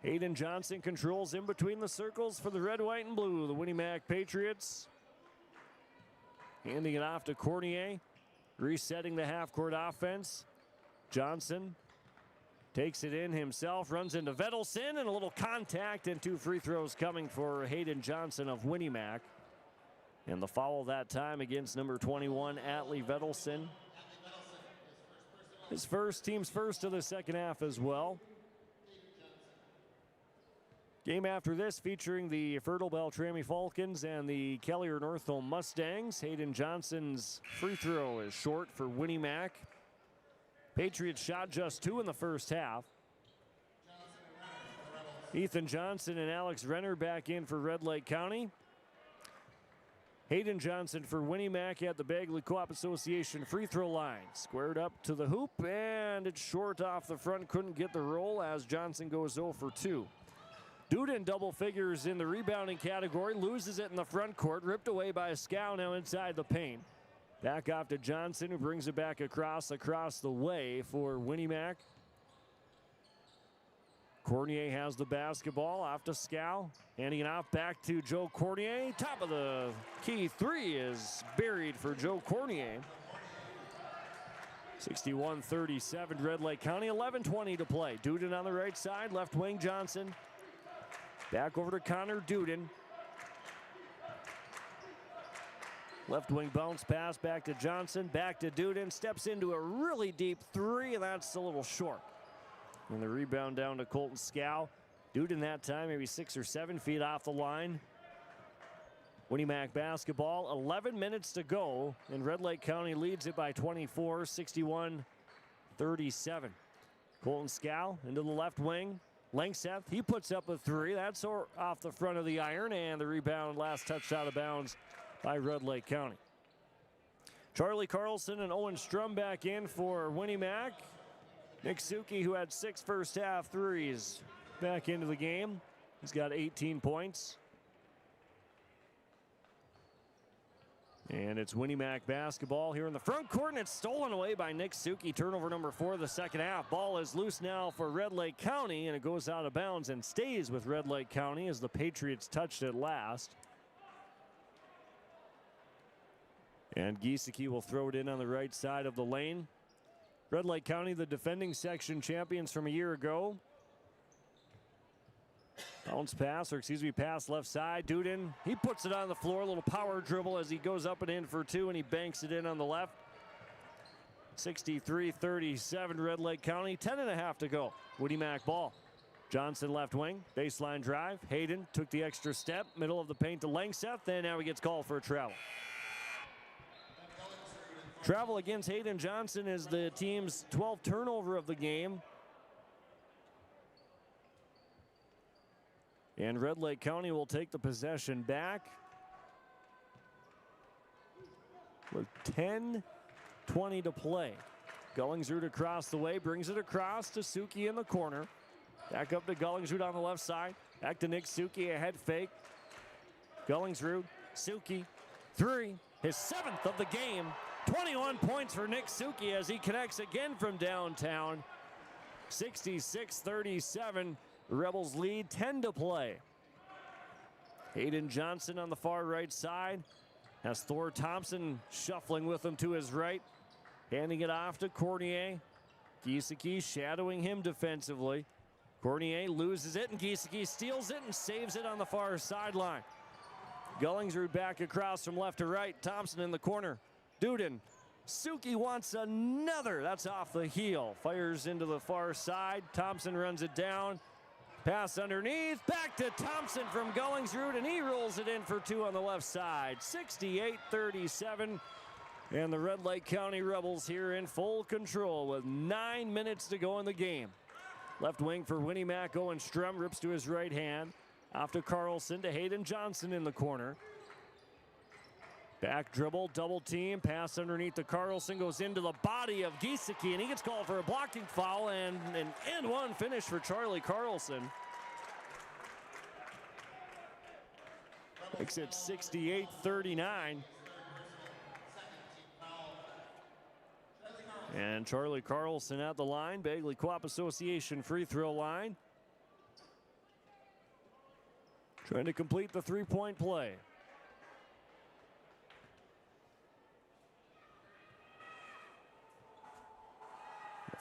B: Hayden Johnson controls in between the circles for the red, white, and blue. The Winnac Patriots handing it off to Cornier. Resetting the half-court offense. Johnson takes it in himself, runs into Vedelson, and a little contact, and 2 free throws coming for Hayden Johnson of Winnac. And the foul that time against number 21, Atlee Vedelson. His team's first of the second half as well. Game after this featuring the Fertile Beltrami Falcons and the Kelliher Northholm Mustangs. Hayden Johnson's free throw is short for Winnac. Patriots shot just 2 in the first half. Ethan Johnson and Alex Renner back in for Red Lake County. Hayden Johnson for Winnac at the Bagley Co-op Association free throw line. Squared up to the hoop, and it's short off the front. Couldn't get the roll as Johnson goes 0 for 2. Duden double figures in the rebounding category, loses it in the front court, ripped away by Scow now inside the paint. Back off to Johnson, who brings it back across the way for Winnac. Cornier has the basketball off to Scow. Handing it off back to Joe Cornier. Top of the key three is buried for Joe Cornier. 61-37 Red Lake County, 11:20 to play. Duden on the right side, left wing Johnson. Back over to Connor Duden. Left wing bounce pass back to Johnson, back to Duden. Steps into a really deep three, and that's a little short. And the rebound down to Colton Scow. Duden that time maybe 6 or 7 feet off the line. Winnac basketball, 11 minutes to go, and Red Lake County leads it by 24, 61-37. Colton Scow into the left wing. Langseth, he puts up a three. That's off the front of the iron, and the rebound last touched out of bounds by Red Lake County. Charlie Carlson and Owen Strum back in for Winnac. Nick Suki, who had 6 first half threes, back into the game. He's got 18 points. And it's Winnac basketball here in the front court, and it's stolen away by Nick Suki. Turnover number 4 of the second half. Ball is loose now for Red Lake County, and it goes out of bounds and stays with Red Lake County as the Patriots touched it last. And Giesecke will throw it in on the right side of the lane. Red Lake County, the defending section champions from a year ago. Bounce pass, or excuse me, pass left side. Duden, he puts it on the floor. A little power dribble as he goes up and in for 2, and he banks it in on the left. 63-37 Red Lake County, 10.5 to go. Winnac ball. Johnson left wing, baseline drive. Hayden took the extra step, middle of the paint to Langseth, and now he gets called for a travel. Travel against Hayden Johnson is the team's 12th turnover of the game. And Red Lake County will take the possession back with 10:20 to play. Gullingsrud across the way, brings it across to Suki in the corner. Back up to Gullingsrud on the left side. Back to Nick Suki, a head fake. Gullingsrud, Suki, 3, his 7th of the game. 21 points for Nick Suki as he connects again from downtown. 66-37. Rebels lead, 10 to play. Hayden Johnson on the far right side. Has Thor Thompson shuffling with him to his right. Handing it off to Cornier. Giesecke shadowing him defensively. Cornier loses it, and Giesecke steals it and saves it on the far sideline. Gullingsrud back across from left to right. Thompson in the corner. Duden. Suki wants another. That's off the heel. Fires into the far side. Thompson runs it down. Pass underneath, back to Thompson from Gullingsrud, and he rolls it in for 2 on the left side. 68-37, and the Red Lake County Rebels here in full control with 9 minutes to go in the game. Left wing for Winnac, Owen Strum rips to his right hand. Off to Carlson, to Hayden Johnson in the corner. Back dribble, double team, pass underneath to Carlson, goes into the body of Giesecke, and he gets called for a blocking foul, and an and-one finish for Charlie Carlson. Makes it 68-39. And Charlie Carlson at the line, Bagley Co-op Association free throw line. Trying to complete the three-point play.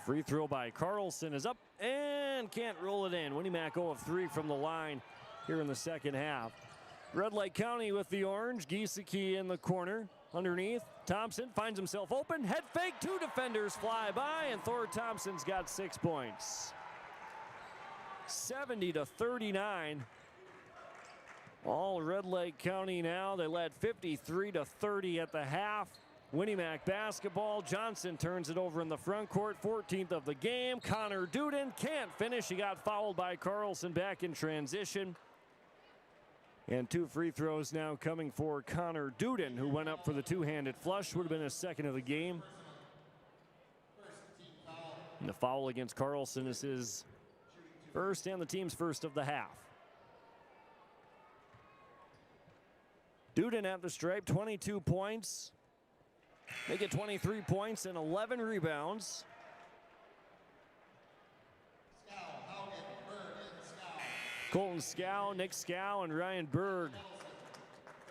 B: Free throw by Carlson is up and can't roll it in. Winnac 0 of 3 from the line here in the second half. Red Lake County with the orange. Giesecke in the corner. Underneath, Thompson finds himself open. Head fake, 2 defenders fly by, and Thor Thompson's got 6 points. 70-39. All Red Lake County now. They led 53-30 at the half. Winnac basketball. Johnson turns it over in the front court. 14th of the game. Connor Duden can't finish. He got fouled by Carlson back in transition. And 2 free throws now coming for Connor Duden, who went up for the two-handed flush. Would have been his 2nd of the game. And the foul against Carlson is his 1st and the team's 1st of the half. Duden at the stripe, 22 points. They get 23 points and 11 rebounds. Colton Scow, Nick Scow, and Ryan Berg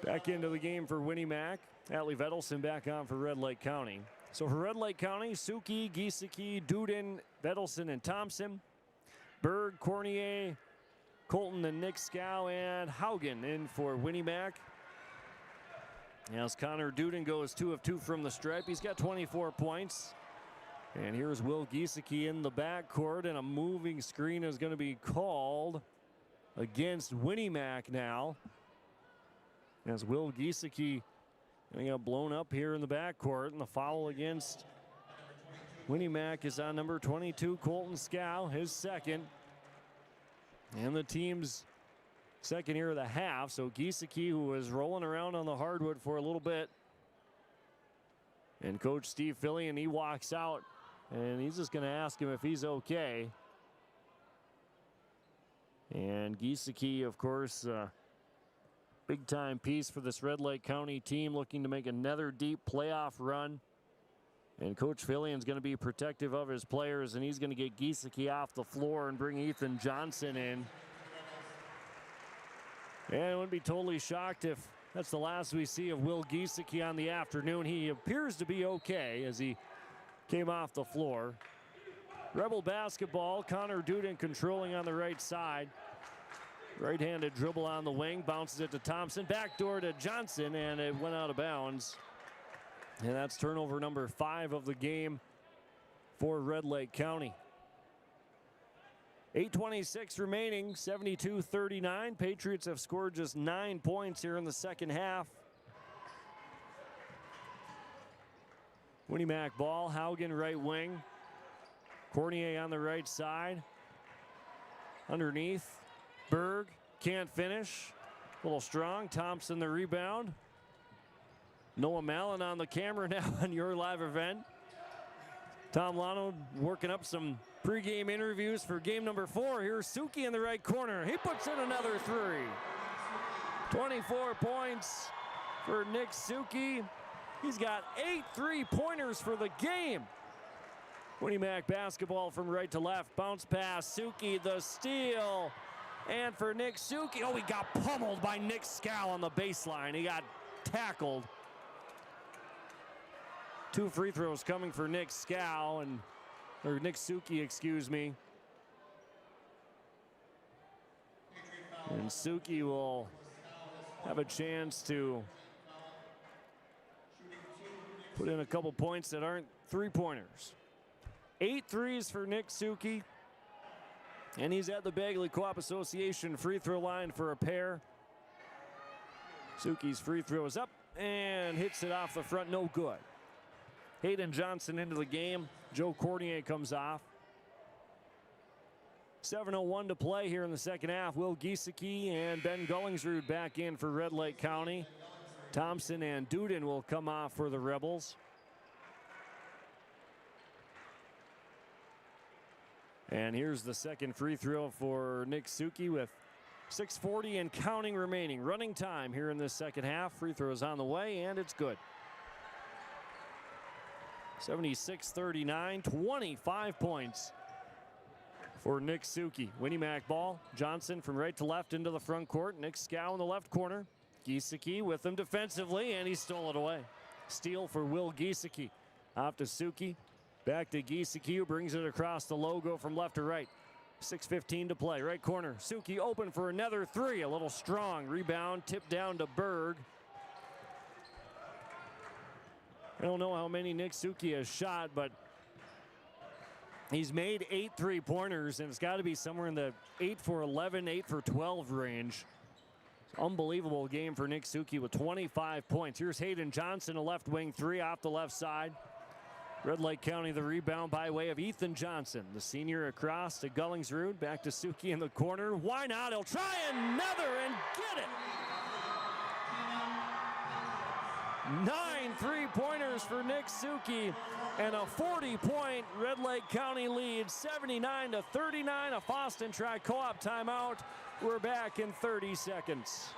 B: back into the game for Winnac. Atlee Vedelson back on for Red Lake County. So for Red Lake County, Suki, Giesecke, Duden, Vedelson, and Thompson. Berg, Cornier, Colton, and Nick Scow, and Haugen in for Winnac. As Connor Duden goes 2 of 2 from the stripe, he's got 24 points. And here's Will Giesecke in the backcourt, and a moving screen is going to be called against Winnac now. As Will Giesecke got blown up here in the backcourt, and the foul against Winnac is on number 22, Colton Scow, his second. And the team's second here of the half. So Giesecke, who was rolling around on the hardwood for a little bit. And Coach Steve Fillion, he walks out, and he's just going to ask him if he's okay. And Giesecke, of course, big-time piece for this Red Lake County team, looking to make another deep playoff run. And Coach Fillion's going to be protective of his players, and he's going to get Giesecke off the floor and bring Ethan Johnson in. And I wouldn't be totally shocked if that's the last we see of Will Giesecke on the afternoon. He appears to be okay as he came off the floor. Rebel basketball, Connor Duden controlling on the right side. Right-handed dribble on the wing, bounces it to Thompson, backdoor to Johnson, and it went out of bounds. And that's turnover number 5 of the game for Red Lake County. 8:26 remaining, 72-39. Patriots have scored just 9 points here in the second half. Winnac ball, Haugen right wing. Cornier on the right side. Underneath, Berg can't finish. A little strong. Thompson the rebound. Noah Mallon on the camera now on your live event. Tom Lano working up some pregame interviews for game number 4. Here's Suki in the right corner. He puts in another 3. 24 points for Nick Suki. He's got 8 3-pointers for the game. Winnac basketball from right to left. Bounce pass. Suki the steal. And for Nick Suki, oh, he got pummeled by Nick Scow on the baseline. He got tackled. 2 free throws coming for Nick Scow, or Nick Suki, excuse me. And Suki will have a chance to put in a couple points that aren't 3-pointers. 8 threes for Nick Suki. And he's at the Bagley Co-op Association free throw line for a pair. Suki's free throw is up and hits it off the front, no good. Hayden Johnson into the game. Joe Cornier comes off. 7:01 to play here in the second half. Will Giesecke and Ben Gullingsrud back in for Red Lake County. Thompson and Duden will come off for the Rebels. And here's the second free throw for Nick Suki with 6:40 and counting remaining. Running time here in this second half. Free throw is on the way, and it's good. 76-39, 25 points for Nick Suki. Winnac ball. Johnson from right to left into the front court. Nick Scow in the left corner. Giesecke with him defensively, and he stole it away. Steal for Will Giesecke. Off to Suki. Back to Giesecke, who brings it across the logo from left to right. 6:15 to play. Right corner. Suki open for another 3. A little strong. Rebound tipped down to Berg. I don't know how many Nick Suki has shot, but he's made 8 3-pointers, and it's got to be somewhere in the 8 for 11, 8 for 12 range. Unbelievable game for Nick Suki with 25 points. Here's Hayden Johnson, a left wing 3 off the left side. Red Lake County the rebound by way of Ethan Johnson. The senior across to Gullingsrud. Back to Suki in the corner. Why not? He'll try another and get it. 9 3-pointers for Nick Suki and a 40-point Red Lake County lead. 79-39. A Foston Tri Co-op timeout. We're back in 30 seconds.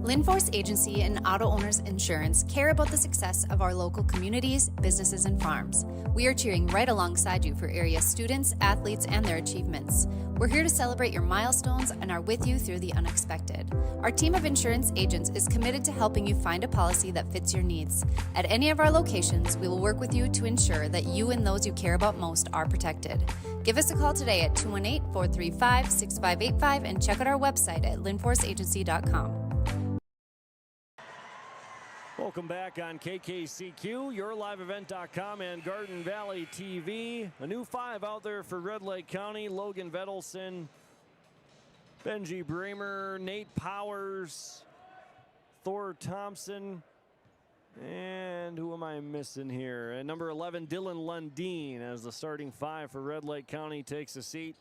P: Linforce Agency and Auto Owners Insurance care about the success of our local communities, businesses, and farms. We are cheering right alongside you for area students, athletes, and their achievements. We're here to celebrate your milestones and are with you through the unexpected. Our team of insurance agents is committed to helping you find a policy that fits your needs. At any of our locations, we will work with you to ensure that you and those you care about most are protected. Give us a call today at 218-435-6585 and check out our website at linforceagency.com.
B: Welcome back on KKCQ, yourliveevent.com, and Garden Valley TV. A new 5 out there for Red Lake County. Logan Vedelson, Benji Bramer, Nate Powers, Thor Thompson, and who am I missing here? And number 11, Dylan Lundeen, as the starting 5 for Red Lake County takes a seat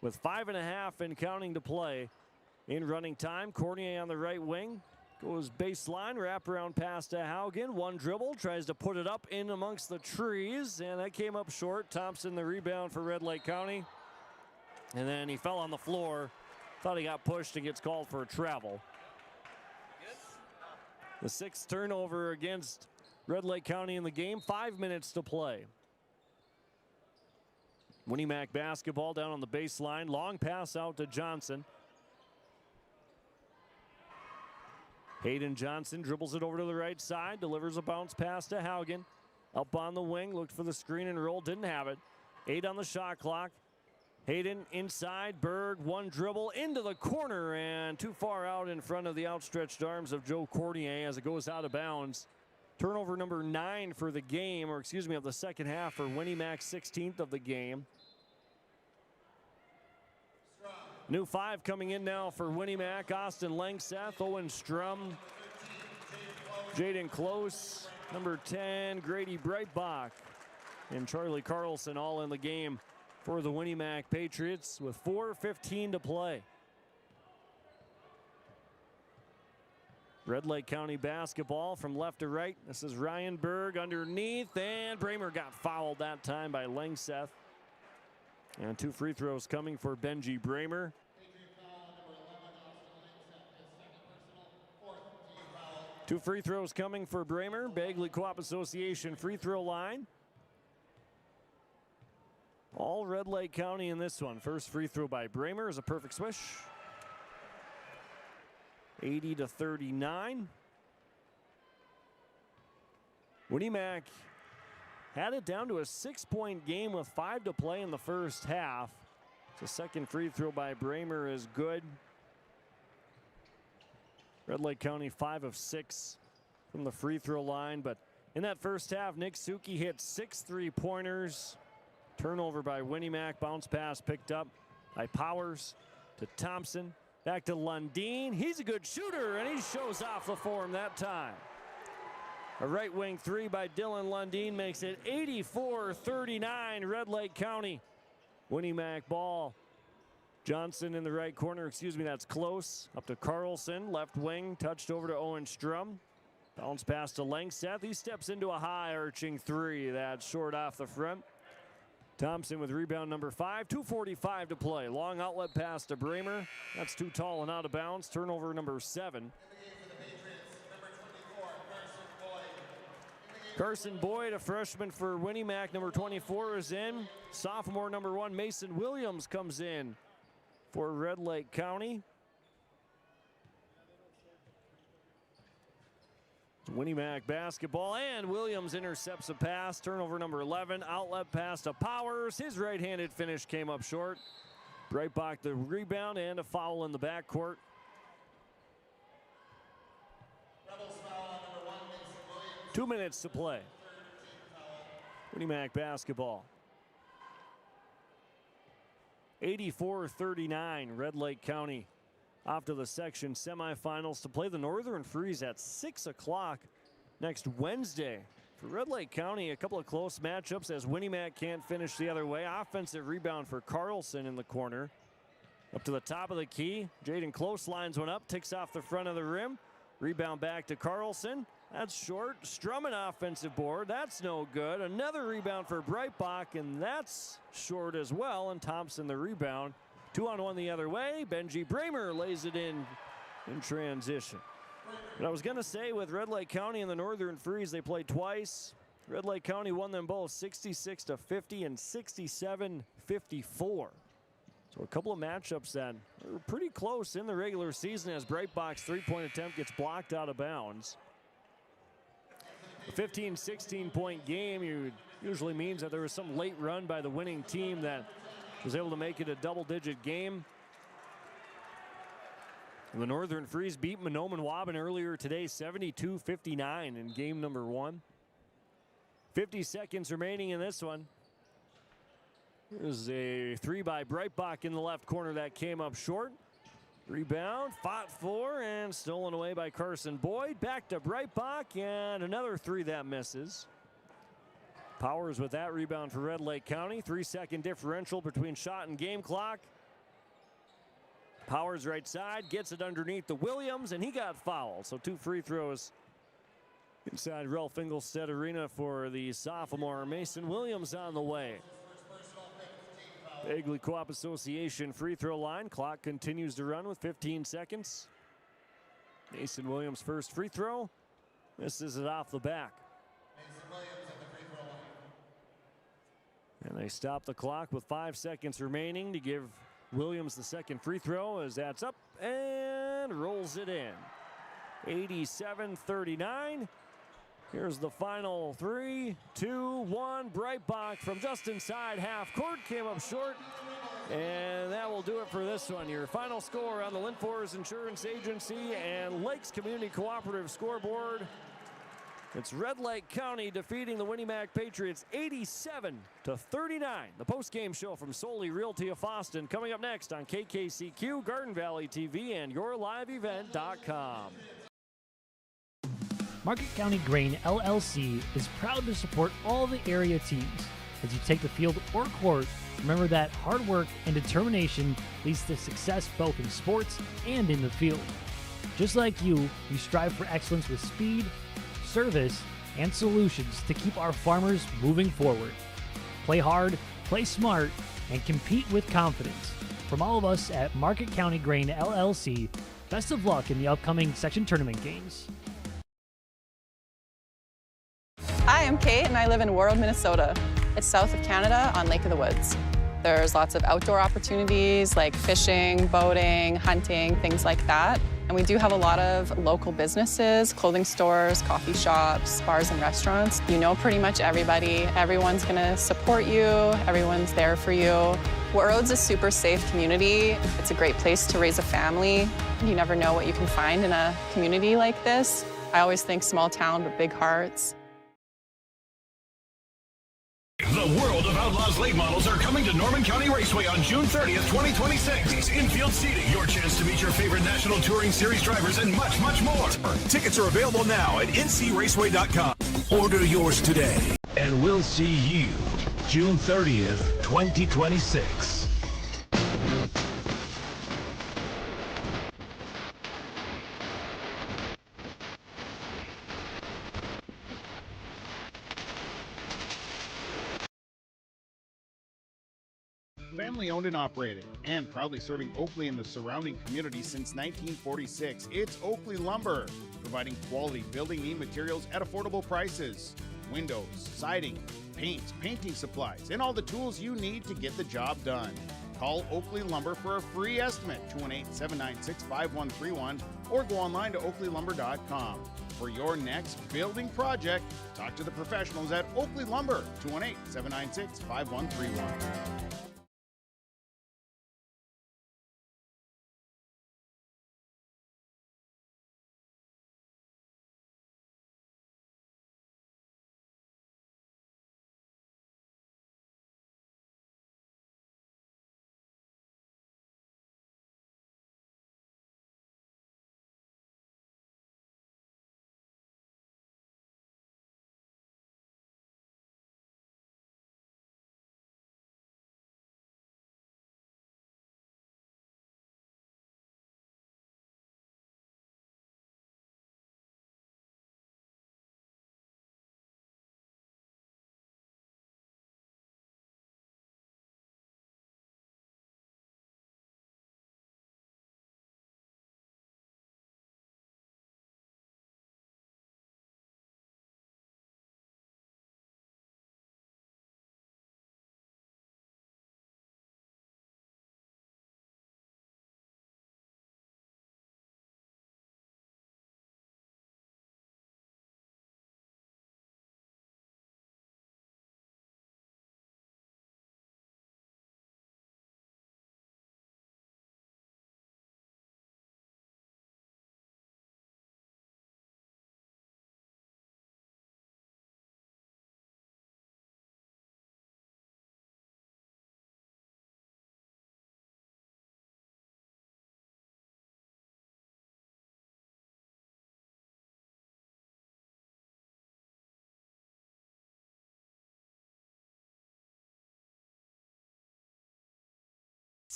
B: with 5.5 and counting to play in running time. Cornier on the right wing. Goes baseline, wraparound pass to Haugen. One dribble, tries to put it up in amongst the trees, and that came up short. Thompson the rebound for Red Lake County. And then he fell on the floor. Thought he got pushed and gets called for a travel. The 6th turnover against Red Lake County in the game. 5 minutes to play. Winnac basketball down on the baseline. Long pass out to Johnson. Hayden Johnson dribbles it over to the right side, delivers a bounce pass to Haugen. Up on the wing, looked for the screen and roll, didn't have it. 8 on the shot clock. Hayden inside, Berg, one dribble into the corner and too far out in front of the outstretched arms of Joe Cornier as it goes out of bounds. Turnover number 9 for the game, or excuse me, of the second half for Winnac, 16th of the game. New 5 coming in now for Winnac. Austin Langseth, Owen Strum, Jaden Close, number 10, Grady Breitbach, and Charlie Carlson all in the game for the Winnac Patriots with 4:15 to play. Red Lake County basketball from left to right. This is Ryan Berg underneath, and Bramer got fouled that time by Langseth. And 2 free throws coming for Benji Bramer. Two free throws coming for Bramer. Bagley Co-op Association free throw line. All Red Lake County in this one. First free throw by Bramer is a perfect swish. 80-39. Winnac had it down to a 6-point game with 5 to play in the first half. The second free throw by Bramer is good. Red Lake County 5 of 6 from the free throw line, but in that first half, Nick Suki hit 6 3-pointers. Turnover by Winnac, bounce pass picked up by Powers to Thompson. Back to Lundeen. He's a good shooter, and he shows off the form that time. A right wing 3 by Dylan Lundeen makes it 84-39 Red Lake County. Winnac ball. Johnson in the right corner, excuse me, that's close. Up to Carlson, left wing, touched over to Owen Strum. Bounce pass to Langseth. He steps into a high arching 3. That's short off the front. Thompson with rebound number 5. 2:45 to play. Long outlet pass to Bramer. That's too tall and out of bounds. Turnover number 7. Carson Boyd, a freshman for Winnac, number 24 is in. Sophomore number 1, Mason Williams, comes in for Red Lake County. Winnac basketball, and Williams intercepts a pass. Turnover number 11, outlet pass to Powers. His right-handed finish came up short. Breitbach the rebound and a foul in the backcourt. 2 minutes to play. Winnac basketball. 84-39, Red Lake County off to the section semifinals to play the Northern Freeze at 6 o'clock next Wednesday. For Red Lake County, a couple of close matchups as Winnac can't finish the other way. Offensive rebound for Carlson in the corner. Up to the top of the key. Jaden Close lines one up, ticks off the front of the rim. Rebound back to Carlson. That's short. Strum an offensive board. That's no good. Another rebound for Breitbach, and that's short as well. And Thompson the rebound. 2-on-1 the other way. Benji Bramer lays it in transition. But I was going to say, with Red Lake County and the Northern Freeze, they played twice. Red Lake County won them both 66-50 and 67-54. So a couple of matchups that were pretty close in the regular season as Breitbach's three-point attempt gets blocked out of bounds. A 15-16 point game usually means that there was some late run by the winning team that was able to make it a double-digit game. The Northern Freeze beat Mahnomen-Waban earlier today 72-59 in game number 1. 50 seconds remaining in this one. There's a three by Breitbach in the left corner that came up short. Rebound, fought for, and stolen away by Carson Boyd. Back to Breitbach, and another three that misses. Powers with that rebound for Red Lake County. 3-second differential between shot and game clock. Powers right side, gets it underneath the Williams, and he got fouled. So 2 free throws inside Ralph Ingolstadt Arena for the sophomore. Mason Williams on the way. Bagley Co-op Association free throw line. Clock continues to run with 15 seconds. Mason Williams' first free throw. Misses it off the back. And they stop the clock with 5 seconds remaining to give Williams the second free throw as that's up and rolls it in. 87-39. Here's the final 3, 2, 1. Breitbach from just inside half court came up short. And that will do it for this one. Your final score on the Lindfors Insurance Agency and Lakes Community Cooperative scoreboard. It's Red Lake County defeating the Winnac Patriots 87-39. The post-game show from Solely Realty of Fosston coming up next on KKCQ, Garden Valley TV, and YourLiveEvent.com.
Q: Market County Grain LLC is proud to support all the area teams. As you take the field or court, remember that hard work and determination leads to success both in sports and in the field. Just like you, we strive for excellence with speed, service, and solutions to keep our farmers moving forward. Play hard, play smart, and compete with confidence. From all of us at Market County Grain LLC, best of luck in the upcoming section tournament games.
R: Hi, I'm Kate and I live in Warroad, Minnesota. It's south of Canada on Lake of the Woods. There's lots of outdoor opportunities like fishing, boating, hunting, things like that. And we do have a lot of local businesses, clothing stores, coffee shops, bars and restaurants. You know pretty much everybody. Everyone's gonna support you. Everyone's there for you. Warroad's a super safe community. It's a great place to raise a family. You never know what you can find in a community like this. I always think small town but big hearts.
S: The World of Outlaws late models are coming to Norman County Raceway on June 30th, 2026. Infield seating, your chance to meet your favorite National Touring Series drivers, and much, much more. Tickets are available now at ncraceway.com. Order yours today.
X: And we'll see you June 30th, 2026.
J: Family owned and operated, and proudly serving Oakley and the surrounding community since 1946. It's Oakley Lumber, providing quality building need materials at affordable prices. Windows, siding, paints, painting supplies, and all the tools you need to get the job done. Call Oakley Lumber for a free estimate, 218-796-5131, or go online to oakleylumber.com. For your next building project, talk to the professionals at Oakley Lumber, 218-796-5131.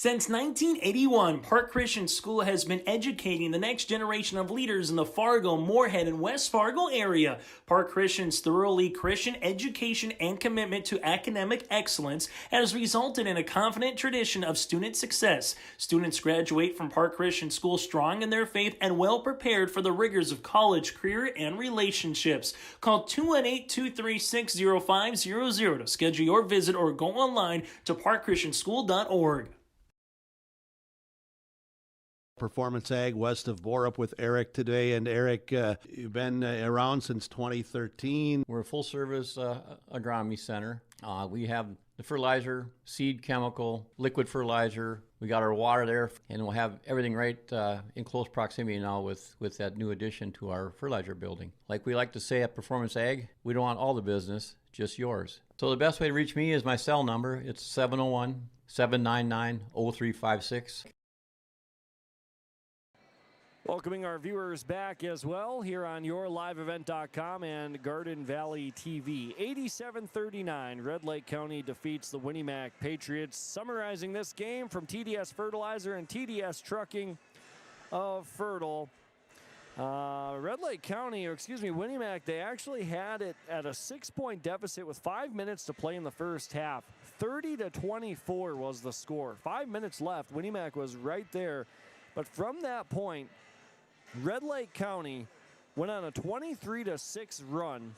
C: Since 1981, Park Christian School has been educating the next generation of leaders in the Fargo, Moorhead, and West Fargo area. Park Christian's thoroughly Christian education and commitment to academic excellence has resulted in a confident tradition of student success. Students graduate from Park Christian School strong in their faith and well prepared for the rigors of college, career, and relationships. Call 218-236-0500 to schedule your visit or go online to parkchristianschool.org.
A: Performance Ag west of Borup with Eric today. And Eric, you've been around since 2013.
T: We're a full-service agronomy center. We have the fertilizer, seed, chemical, liquid fertilizer. We got our water there, and we'll have everything right in close proximity now with that new addition to our fertilizer building. Like we like to say at Performance Ag, we don't want all the business, just yours. So the best way to reach me is my cell number. It's 701-799-0356.
B: Welcoming our viewers back as well here on YourLiveEvent.com and Garden Valley TV. 87-39, Red Lake County defeats the Winnac Patriots. Summarizing this game from TDS Fertilizer and TDS Trucking of Fertile. Winnac, they actually had it at a 6-point deficit with 5 minutes to play in the first half. 30-24 was the score. 5 minutes left. Winnac was right there. But from that point, Red Lake County went on a 23-6 run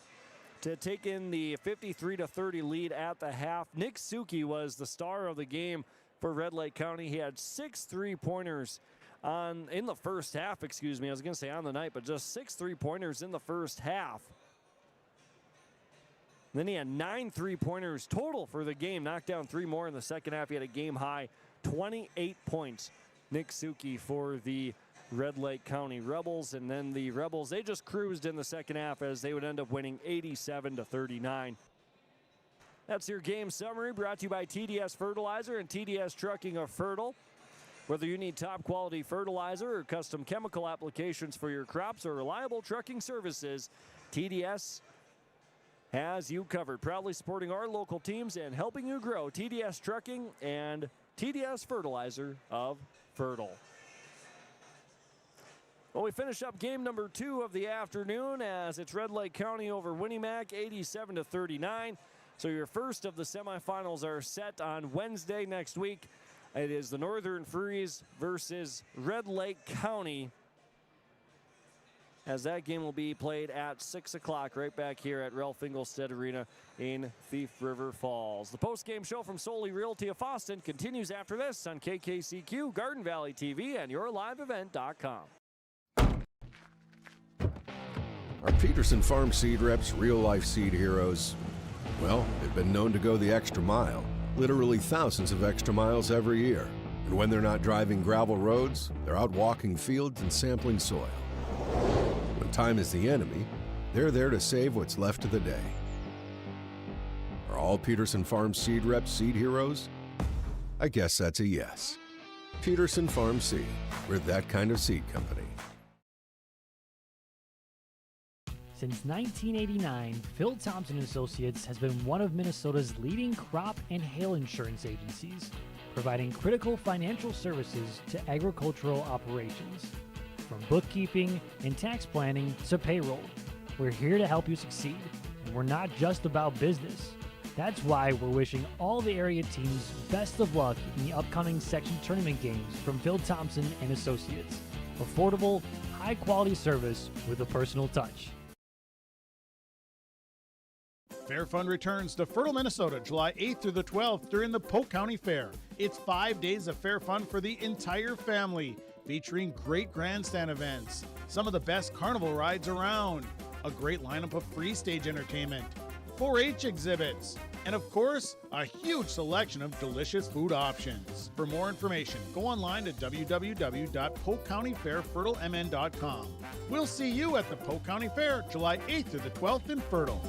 B: to take in the 53-30 lead at the half. Nick Suki was the star of the game for Red Lake County. He had 6 3-pointers in the first half, I was going to say on the night, but just 6 3-pointers in the first half. Then he had 9 3-pointers total for the game, knocked down 3 more in the second half. He had a game high 28 points. Nick Suki for the Red Lake County Rebels, and then the Rebels, they just cruised in the second half as they would end up winning 87-39. That's your game summary brought to you by TDS Fertilizer and TDS Trucking of Fertile. Whether you need top quality fertilizer or custom chemical applications for your crops or reliable trucking services, TDS has you covered. Proudly supporting our local teams and helping you grow. TDS Trucking and TDS Fertilizer of Fertile. Well, we finish up game number 2 of the afternoon as it's Red Lake County over Winnac, 87-39. So your first of the semifinals are set on Wednesday next week. It is the Northern Freeze versus Red Lake County, as that game will be played at 6 o'clock right back here at Ralph Engelstead Arena in Thief River Falls. The post-game show from Solely Realty of Fosston continues after this on KKCQ, Garden Valley TV, and YourLiveEvent.com.
U: Our Peterson Farm seed reps, real-life seed heroes, well, they've been known to go the extra mile, literally thousands of extra miles every year. And when they're not driving gravel roads, they're out walking fields and sampling soil. When time is the enemy, they're there to save what's left of the day. Are all Peterson Farm seed reps seed heroes? I guess that's a yes. Peterson Farm Seed, we're that kind of seed company.
Q: Since 1989, Phil Thompson Associates has been one of Minnesota's leading crop and hail insurance agencies, providing critical financial services to agricultural operations. From bookkeeping and tax planning to payroll, we're here to help you succeed, and we're not just about business. That's why we're wishing all the area teams best of luck in the upcoming section tournament games from Phil Thompson and Associates. Affordable, high-quality service with a personal touch.
V: Fair Fun returns to Fertile, Minnesota, July 8th through the 12th during the Polk County Fair. It's 5 days of fair fun for the entire family, featuring great grandstand events, some of the best carnival rides around, a great lineup of free stage entertainment, 4-H exhibits, and of course, a huge selection of delicious food options. For more information, go online to www.polkcountyfairfertilemn.com. We'll see you at the Polk County Fair, July 8th through the 12th in Fertile.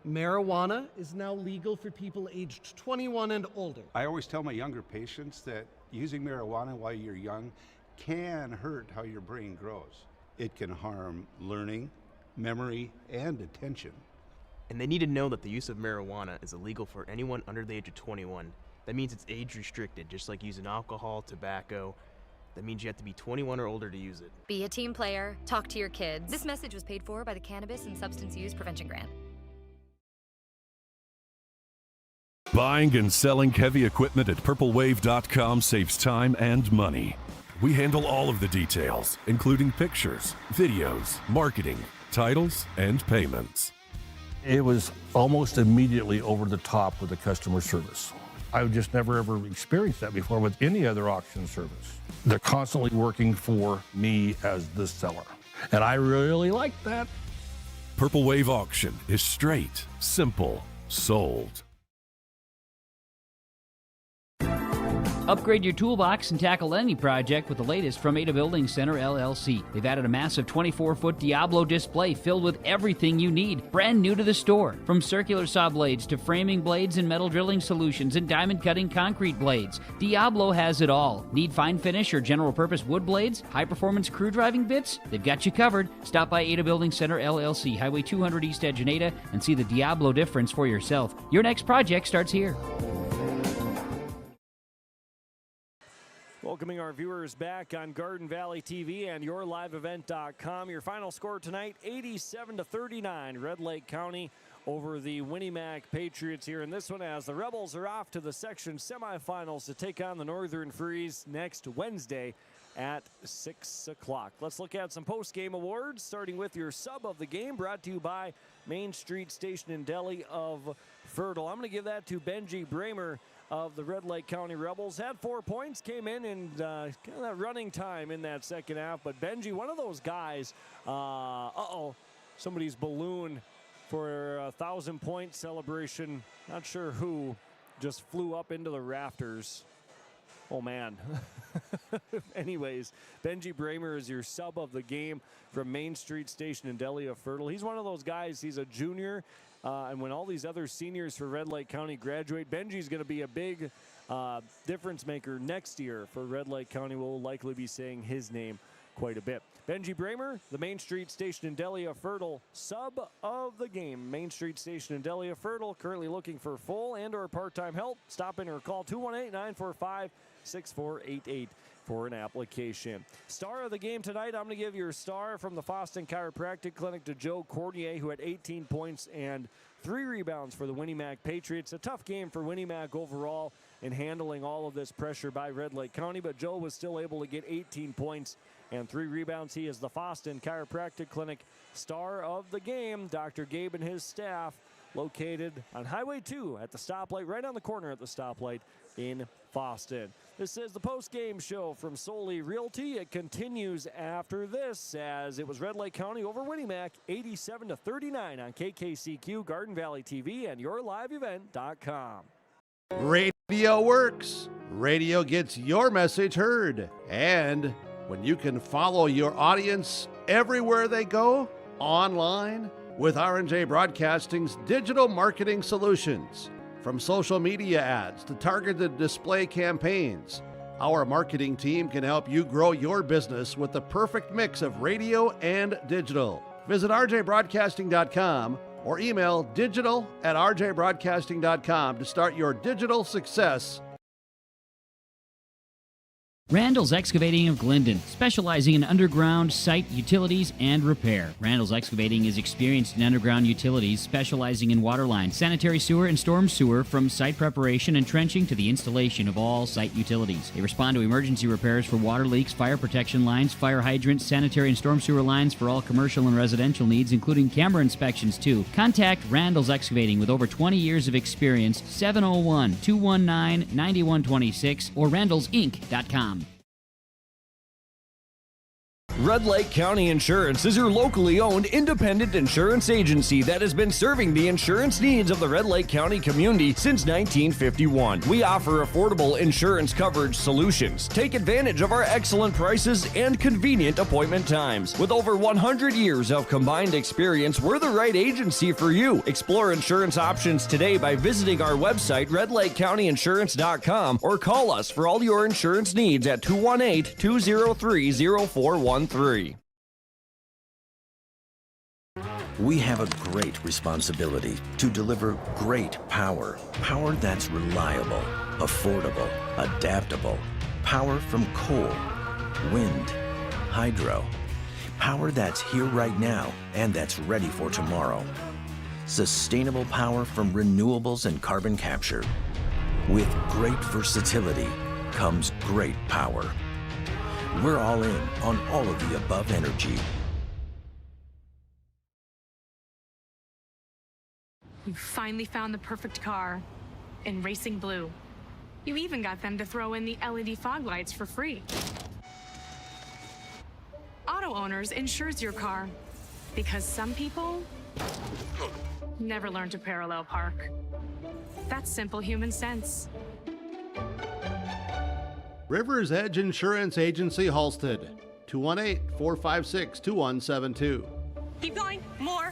Y: Marijuana is now legal for people aged 21 and older.
Z: I always tell my younger patients that using marijuana while you're young can hurt how your brain grows. It can harm learning, memory, and attention.
D: And they need to know that the use of marijuana is illegal for anyone under the age of 21. That means it's age restricted, just like using alcohol, tobacco. That means you have to be 21 or older to use it.
E: Be a team player. Talk to your kids. This message was paid for by the Cannabis and Substance Use Prevention Grant.
S: Buying and selling heavy equipment at purplewave.com saves time and money. We handle all of the details, including pictures, videos, marketing, titles, and payments.
F: It was almost immediately over the top with the customer service. I've just never ever experienced that before with any other auction service. They're constantly working for me as the seller, and I really like that.
S: Purple Wave Auction is straight, simple, sold.
G: Upgrade your toolbox and tackle any project with the latest from Ada Building Center, LLC. They've added a massive 24-foot Diablo display filled with everything you need, brand new to the store. From circular saw blades to framing blades and metal drilling solutions and diamond cutting concrete blades, Diablo has it all. Need fine finish or general purpose wood blades? High-performance crew driving bits? They've got you covered. Stop by Ada Building Center, LLC, Highway 200 East Edge in Ada, and see the Diablo difference for yourself. Your next project starts here.
B: Welcoming our viewers back on Garden Valley TV and YourLiveEvent.com. Your final score tonight, 87-39, Red Lake County over the Winnac Patriots here in this one, as the Rebels are off to the section semifinals to take on the Northern Freeze next Wednesday at 6 o'clock. Let's look at some post-game awards, starting with your sub of the game, brought to you by Main Street Station and Deli of Fertile. I'm going to give that to Benji Bramer of the Red Lake County Rebels. Had 4 points, came in and kind of that running time in that second half. But Benji, one of those guys, somebody's balloon for a 1,000-point celebration, not sure who, just flew up into the rafters. Oh, man. Anyways, Benji Bramer is your sub of the game from Main Street Station and Deli of Fertile. He's one of those guys, he's a junior, and when all these other seniors for Red Lake County graduate, Benji's going to be a big difference maker next year for Red Lake County. We'll likely be saying his name quite a bit. Benji Bramer, the Main Street Station and Deli of Fertile sub of the game. Main Street Station and Deli of Fertile, currently looking for full and or part-time help. Stop in or call 218-945-6488 for an application. Star of the game tonight, I'm going to give your star from the Foston Chiropractic Clinic to Joe Cordier, who had 18 points and 3 rebounds for the Winnac Patriots. A tough game for Winnac overall in handling all of this pressure by Red Lake County, but Joe was still able to get 18 points and 3 rebounds. He is the Foston Chiropractic Clinic star of the game. Dr. Gabe and his staff located on Highway 2 at the stoplight, right on the corner at the stoplight in Foston. This is the post-game show from Solely Realty. It continues after this, as it was Red Lake County over Winnac, 87-39 on KKCQ, Garden Valley TV, and YourLiveEvent.com.
A: Radio works. Radio gets your message heard. And when you can follow your audience everywhere they go, online, with R&J Broadcasting's digital marketing solutions. From social media ads to targeted display campaigns, our marketing team can help you grow your business with the perfect mix of radio and digital. Visit rjbroadcasting.com or email digital@rjbroadcasting.com to start your digital success.
G: Randall's Excavating of Glendon, specializing in underground site utilities and repair. Randall's Excavating is experienced in underground utilities, specializing in water lines, sanitary sewer, and storm sewer, from site preparation and trenching to the installation of all site utilities. They respond to emergency repairs for water leaks, fire protection lines, fire hydrants, sanitary and storm sewer lines for all commercial and residential needs, including camera inspections too. Contact Randall's Excavating with over 20 years of experience, 701-219-9126 or randallsinc.com.
L: Red Lake County Insurance is your locally owned independent insurance agency that has been serving the insurance needs of the Red Lake County community since 1951. We offer affordable insurance coverage solutions. Take advantage of our excellent prices and convenient appointment times. With over 100 years of combined experience, we're the right agency for you. Explore insurance options today by visiting our website, redlakecountyinsurance.com, or call us for all your insurance needs at 218-203-0413.
H: We have a great responsibility to deliver great power. Power that's reliable, affordable, adaptable. Power from coal, wind, hydro. Power that's here right now and that's ready for tomorrow. Sustainable power from renewables and carbon capture. With great versatility comes great power. We're all in on all of the above energy.
I: You finally found the perfect car in Racing Blue. You even got them to throw in the LED fog lights for free. Auto Owners insures your car because some people never learn to parallel park. That's simple human sense.
A: Rivers Edge Insurance Agency, Halstead, 218-456-2172.
I: Keep going. More.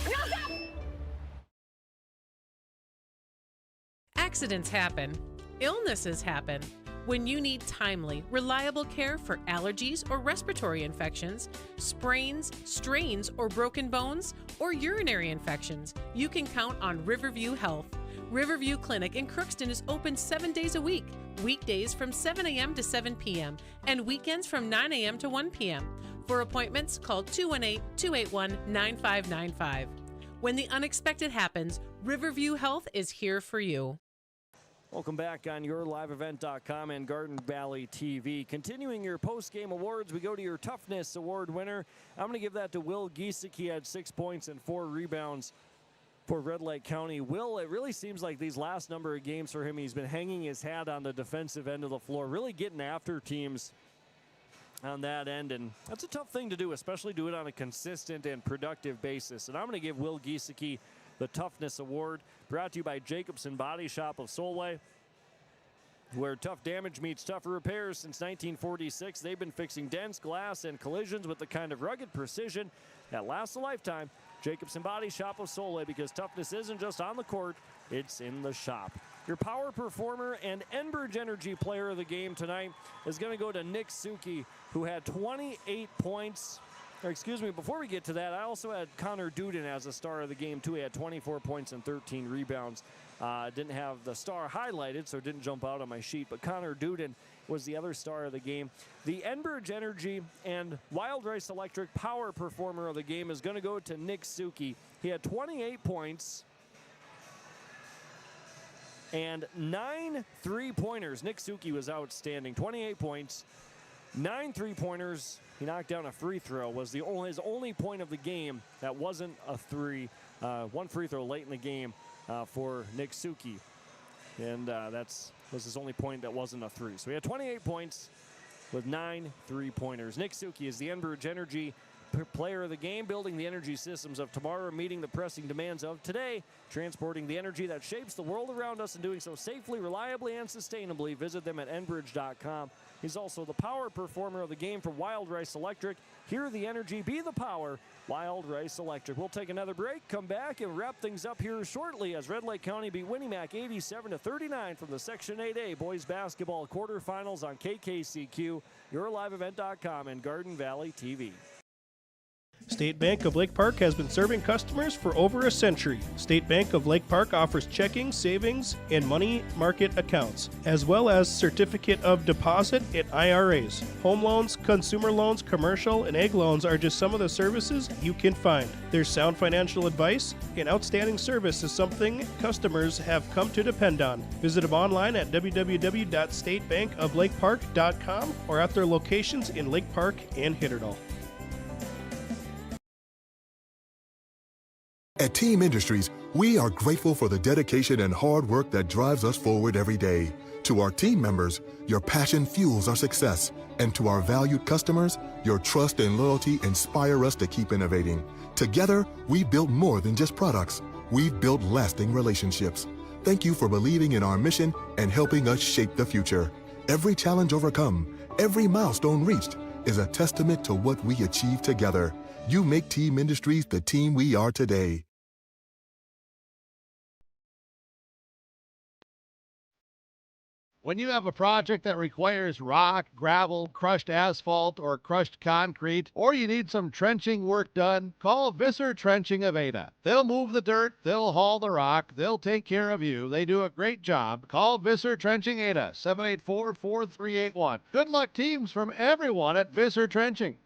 I: No, stop!
K: Accidents happen. Illnesses happen. When you need timely, reliable care for allergies or respiratory infections, sprains, strains, or broken bones, or urinary infections, you can count on Riverview Health. Riverview Clinic in Crookston is open 7 days a week, weekdays from 7 a.m. to 7 p.m., and weekends from 9 a.m. to 1 p.m. For appointments, call 218-281-9595. When the unexpected happens, Riverview Health is here for you.
B: Welcome back on YourLiveEvent.com and Garden Valley TV. Continuing your post-game awards, we go to your Toughness Award winner. I'm going to give that to Will Giesick. He had 6 points and 4 rebounds for Red Lake County. Will, it really seems like these last number of games for him, he's been hanging his hat on the defensive end of the floor, really getting after teams on that end, and that's a tough thing to do, especially do it on a consistent and productive basis. And I'm going to give Will Giesick the Toughness Award, brought to you by Jacobson Body Shop of Solway, where tough damage meets tougher repairs since 1946. They've been fixing dents, glass, and collisions with the kind of rugged precision that lasts a lifetime. Jacobson Body Shop of Solway, because toughness isn't just on the court, it's in the shop. Your power performer and Enbridge Energy player of the game tonight is going to go to Nick Suki, who had 28 points. Before we get to that, I also had Connor Duden as a star of the game, too. He had 24 points and 13 rebounds. Didn't have the star highlighted, so it didn't jump out on my sheet, but Connor Duden was the other star of the game. The Enbridge Energy and Wild Rice Electric power performer of the game is going to go to Nick Suki. He had 28 points and 9 3-pointers. Nick Suki was outstanding. 28 points, 9 3-pointers. He knocked down a free throw. Was his only point of the game that wasn't a three. One free throw late in the game for Nick Suki. And was his only point that wasn't a three. So he had 28 points with 9 3-pointers. Nick Suki is the Enbridge Energy player of the game, building the energy systems of tomorrow, meeting the pressing demands of today, transporting the energy that shapes the world around us and doing so safely, reliably, and sustainably. Visit them at enbridge.com. He's also the power performer of the game for Wild Rice Electric. Hear the energy, be the power, Wild Rice Electric. We'll take another break, come back, and wrap things up here shortly as Red Lake County beat Winnac 87-39 from the Section 8A boys basketball quarterfinals on KKCQ, YourLiveEvent.com, and Garden Valley TV.
M: State Bank of Lake Park has been serving customers for over a century. State Bank of Lake Park offers checking, savings, and money market accounts, as well as certificate of deposit and IRAs. Home loans, consumer loans, commercial, and ag loans are just some of the services you can find. Their sound financial advice and outstanding service is something customers have come to depend on. Visit them online at www.statebankoflakepark.com or at their locations in Lake Park and Hitterdal.
N: At Team Industries, we are grateful for the dedication and hard work that drives us forward every day. To our team members, your passion fuels our success. And to our valued customers, your trust and loyalty inspire us to keep innovating. Together, we build more than just products. We've built lasting relationships. Thank you for believing in our mission and helping us shape the future. Every challenge overcome, every milestone reached is a testament to what we achieve together. You make Team Industries the team we are today.
A: When you have a project that requires rock, gravel, crushed asphalt, or crushed concrete, or you need some trenching work done, call Visser Trenching of Ada. They'll move the dirt, they'll haul the rock, they'll take care of you. They do a great job. Call Visser Trenching Ada, 784-4381. Good luck, teams, from everyone at Visser Trenching.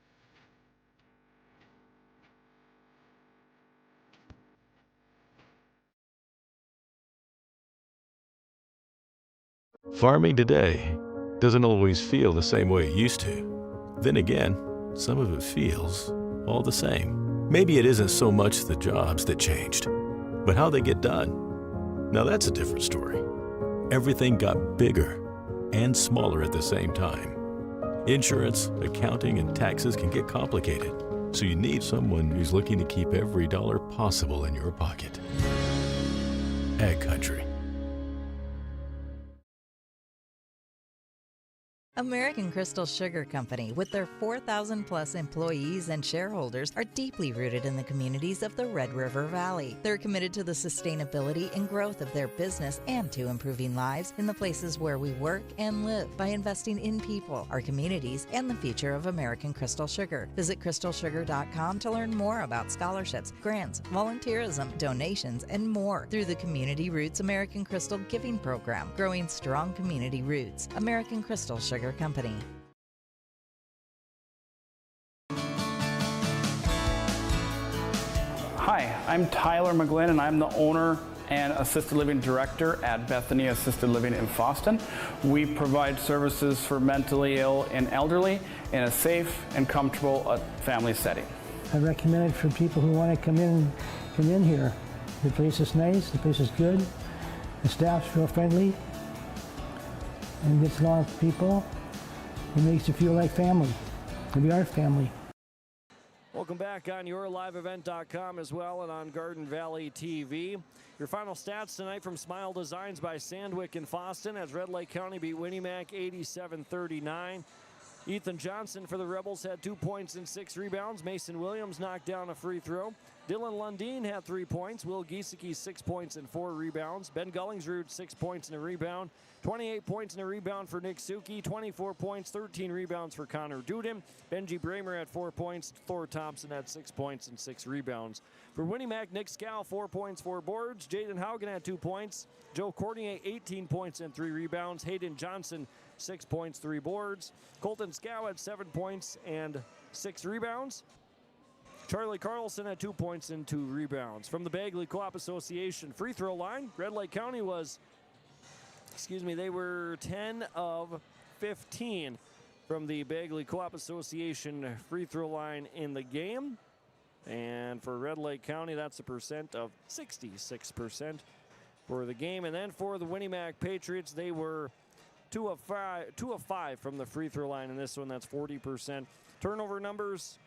J: Farming today doesn't always feel the same way it used to. Then again, some of it feels all the same. Maybe it isn't so much the jobs that changed, but how they get done. Now that's a different story. Everything got bigger and smaller at the same time. Insurance, accounting, and taxes can get complicated, so you need someone who's looking to keep every dollar possible in your pocket. Ag Country.
O: American Crystal Sugar Company, with their 4,000-plus employees and shareholders, are deeply rooted in the communities of the Red River Valley. They're committed to the sustainability and growth of their business and to improving lives in the places where we work and live by investing in people, our communities, and the future of American Crystal Sugar. Visit crystalsugar.com to learn more about scholarships, grants, volunteerism, donations, and more through the Community Roots American Crystal Giving Program, growing strong community roots. American Crystal Sugar Company.
P: Hi, I'm Tyler McGlynn, and I'm the owner and Assisted Living Director at Bethany Assisted Living in Fosston. We provide services for mentally ill and elderly in a safe and comfortable family setting.
R: I recommend it for people who want to come in here. The place is nice, the place is good, the staff's real friendly, and gets along with people. It makes you feel like family. We are family.
B: Welcome back on yourliveevent.com as well and on Garden Valley TV. Your final stats tonight from Smile Designs by Sandwick and Fosston as Red Lake County beat Winnac 87-39. Ethan Johnson for the Rebels had 2 points and 6 rebounds. Mason Williams knocked down a free throw. Dylan Lundeen had 3 points. Will Giesecke 6 points and 4 rebounds. Ben Gullingsrud 6 points and a rebound. 28 points and a rebound for Nick Suki. 24 points, 13 rebounds for Connor Dudin. Benji Bramer had 4 points. Thor Thompson had 6 points and 6 rebounds. For Winnac, Nick Scow 4 points, 4 boards. Jaden Haugen had 2 points. Joe Cordier 18 points and 3 rebounds. Hayden Johnson 6 points, 3 boards. Colton Scow had 7 points and 6 rebounds. Charlie Carlson had 2 points and 2 rebounds. From the Bagley Co-op Association free throw line, Red Lake County was, they were 10 of 15 from the Bagley Co-op Association free throw line in the game. And for Red Lake County, that's a percent of 66% for the game. And then for the Winnac Patriots, they were 2 of 5 from the free throw line in this one. That's 40%. Turnover numbers,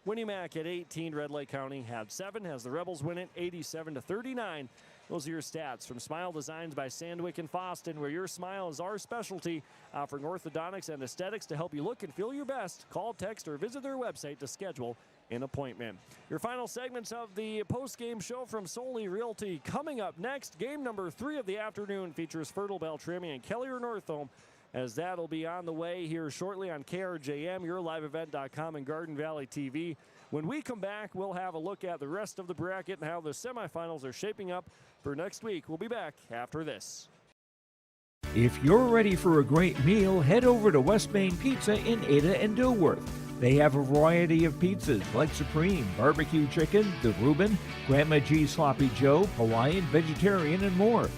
B: Winnac at 18, Red Lake County had 7 as the Rebels win it 87-39. Those are your stats from Smile Designs by Sandwick and Fosston, where your smile is our specialty, offering orthodontics and aesthetics to help you look and feel your best. Call, text, or visit their website to schedule an appointment. Your final segments of the post-game show from Solely Realty coming up next. Game number 3 of the afternoon features Fertile Beltrami and Kelly Northome, as that'll be on the way here shortly on KRJM, yourliveevent.com, and Garden Valley TV. When we come back, we'll have a look at the rest of the bracket and how the semifinals are shaping up for next week. We'll be back after this.
W: If you're ready for a great meal, head over to West Main Pizza in Ada and Dilworth. They have a variety of pizzas like Supreme, Barbecue Chicken, The Reuben, Grandma G Sloppy Joe, Hawaiian, Vegetarian, and more.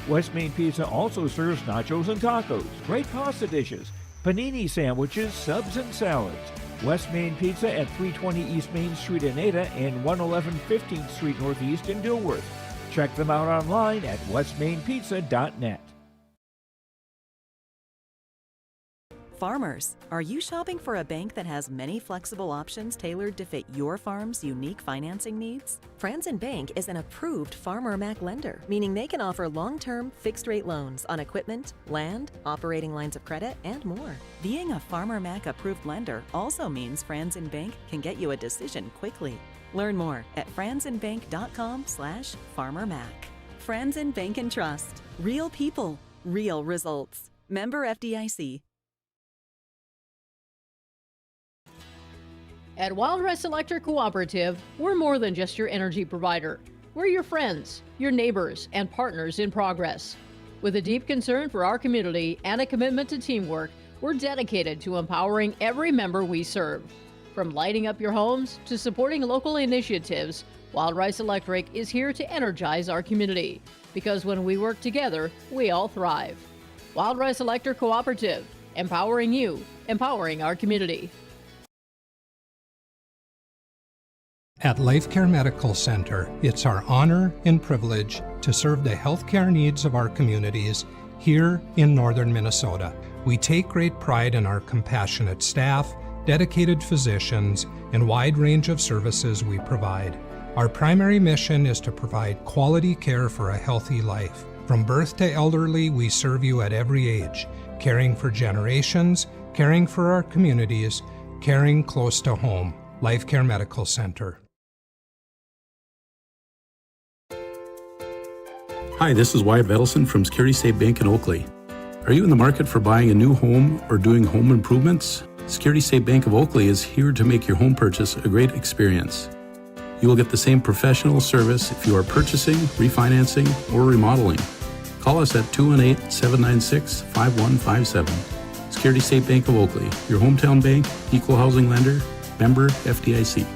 W: West Main Pizza also serves nachos and tacos, great pasta dishes, panini sandwiches, subs, and salads. West Main Pizza at 320 East Main Street in Ada and 111 15th Street Northeast in Dilworth. Check them out online at westmainpizza.net.
X: Farmers, are you shopping for a bank that has many flexible options tailored to fit your farm's unique financing needs? Franzen Bank is an approved Farmer Mac lender, meaning they can offer long-term, fixed-rate loans on equipment, land, operating lines of credit, and more. Being a Farmer Mac approved lender also means Franzen Bank can get you a decision quickly. Learn more at franzenbank.com/farmermac. Franzen Bank and Trust. Real people, real results. Member FDIC.
C: At Wild Rice Electric Cooperative, we're more than just your energy provider. We're your friends, your neighbors, and partners in progress. With a deep concern for our community and a commitment to teamwork, we're dedicated to empowering every member we serve. From lighting up your homes to supporting local initiatives, Wild Rice Electric is here to energize our community. Because when we work together, we all thrive. Wild Rice Electric Cooperative, empowering you, empowering our community.
Q: At LifeCare Medical Center, it's our honor and privilege to serve the healthcare needs of our communities here in northern Minnesota. We take great pride in our compassionate staff, dedicated physicians, and wide range of services we provide. Our primary mission is to provide quality care for a healthy life. From birth to elderly, we serve you at every age, caring for generations, caring for our communities, caring close to home. LifeCare Medical Center.
T: Hi, this is Wyatt Vedelson from Security State Bank in Oakley. Are you in the market for buying a new home or doing home improvements? Security State Bank of Oakley is here to make your home purchase a great experience. You will get the same professional service if you are purchasing, refinancing, or remodeling. Call us at 218-796-5157. Security State Bank of Oakley, your hometown bank, equal housing lender, member FDIC.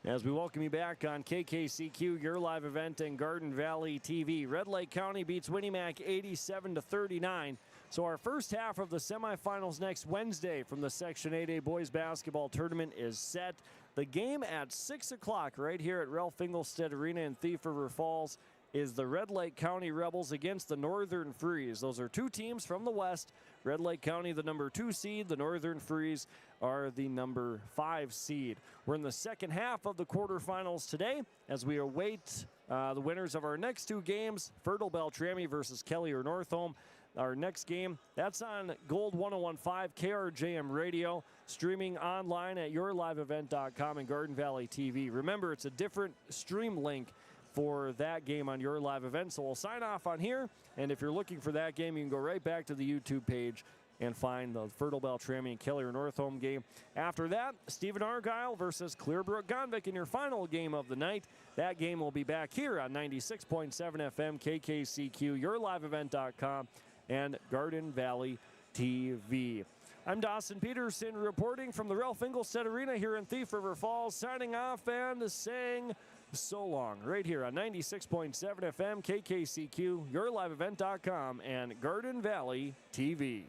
B: As we welcome you back on KKCQ, your live event in Garden Valley TV. Red Lake County beats Winnac 87-39. So our first half of the semifinals next Wednesday from the Section 8A boys basketball tournament is set. The game at 6 o'clock right here at Ralph Fingelstead Arena in Thief River Falls is the Red Lake County Rebels against the Northern Freeze. Those are two teams from the West. Red Lake County, the number 2 seed. The Northern Freeze are the number 5 seed. We're in the second half of the quarterfinals today as we await the winners of our next 2 games, Fertile Beltrami versus Kelly or Northome. Our next game, that's on Gold 101.5 KRJM Radio, streaming online at yourliveevent.com and Garden Valley TV. Remember, it's a different stream link for that game on Your Live Event. So we'll sign off on here, and if you're looking for that game, you can go right back to the YouTube page and find the Fertile Beltrami and Kelly or Northome game. After that, Stephen Argyle versus Clearbrook Gonvick in your final game of the night. That game will be back here on 96.7 FM KKCQ, yourliveevent.com, and Garden Valley TV. I'm Dawson Peterson reporting from the Ralph Fingelstead Arena here in Thief River Falls, signing off and saying so long right here on 96.7 FM KKCQ, yourliveevent.com, and Garden Valley TV.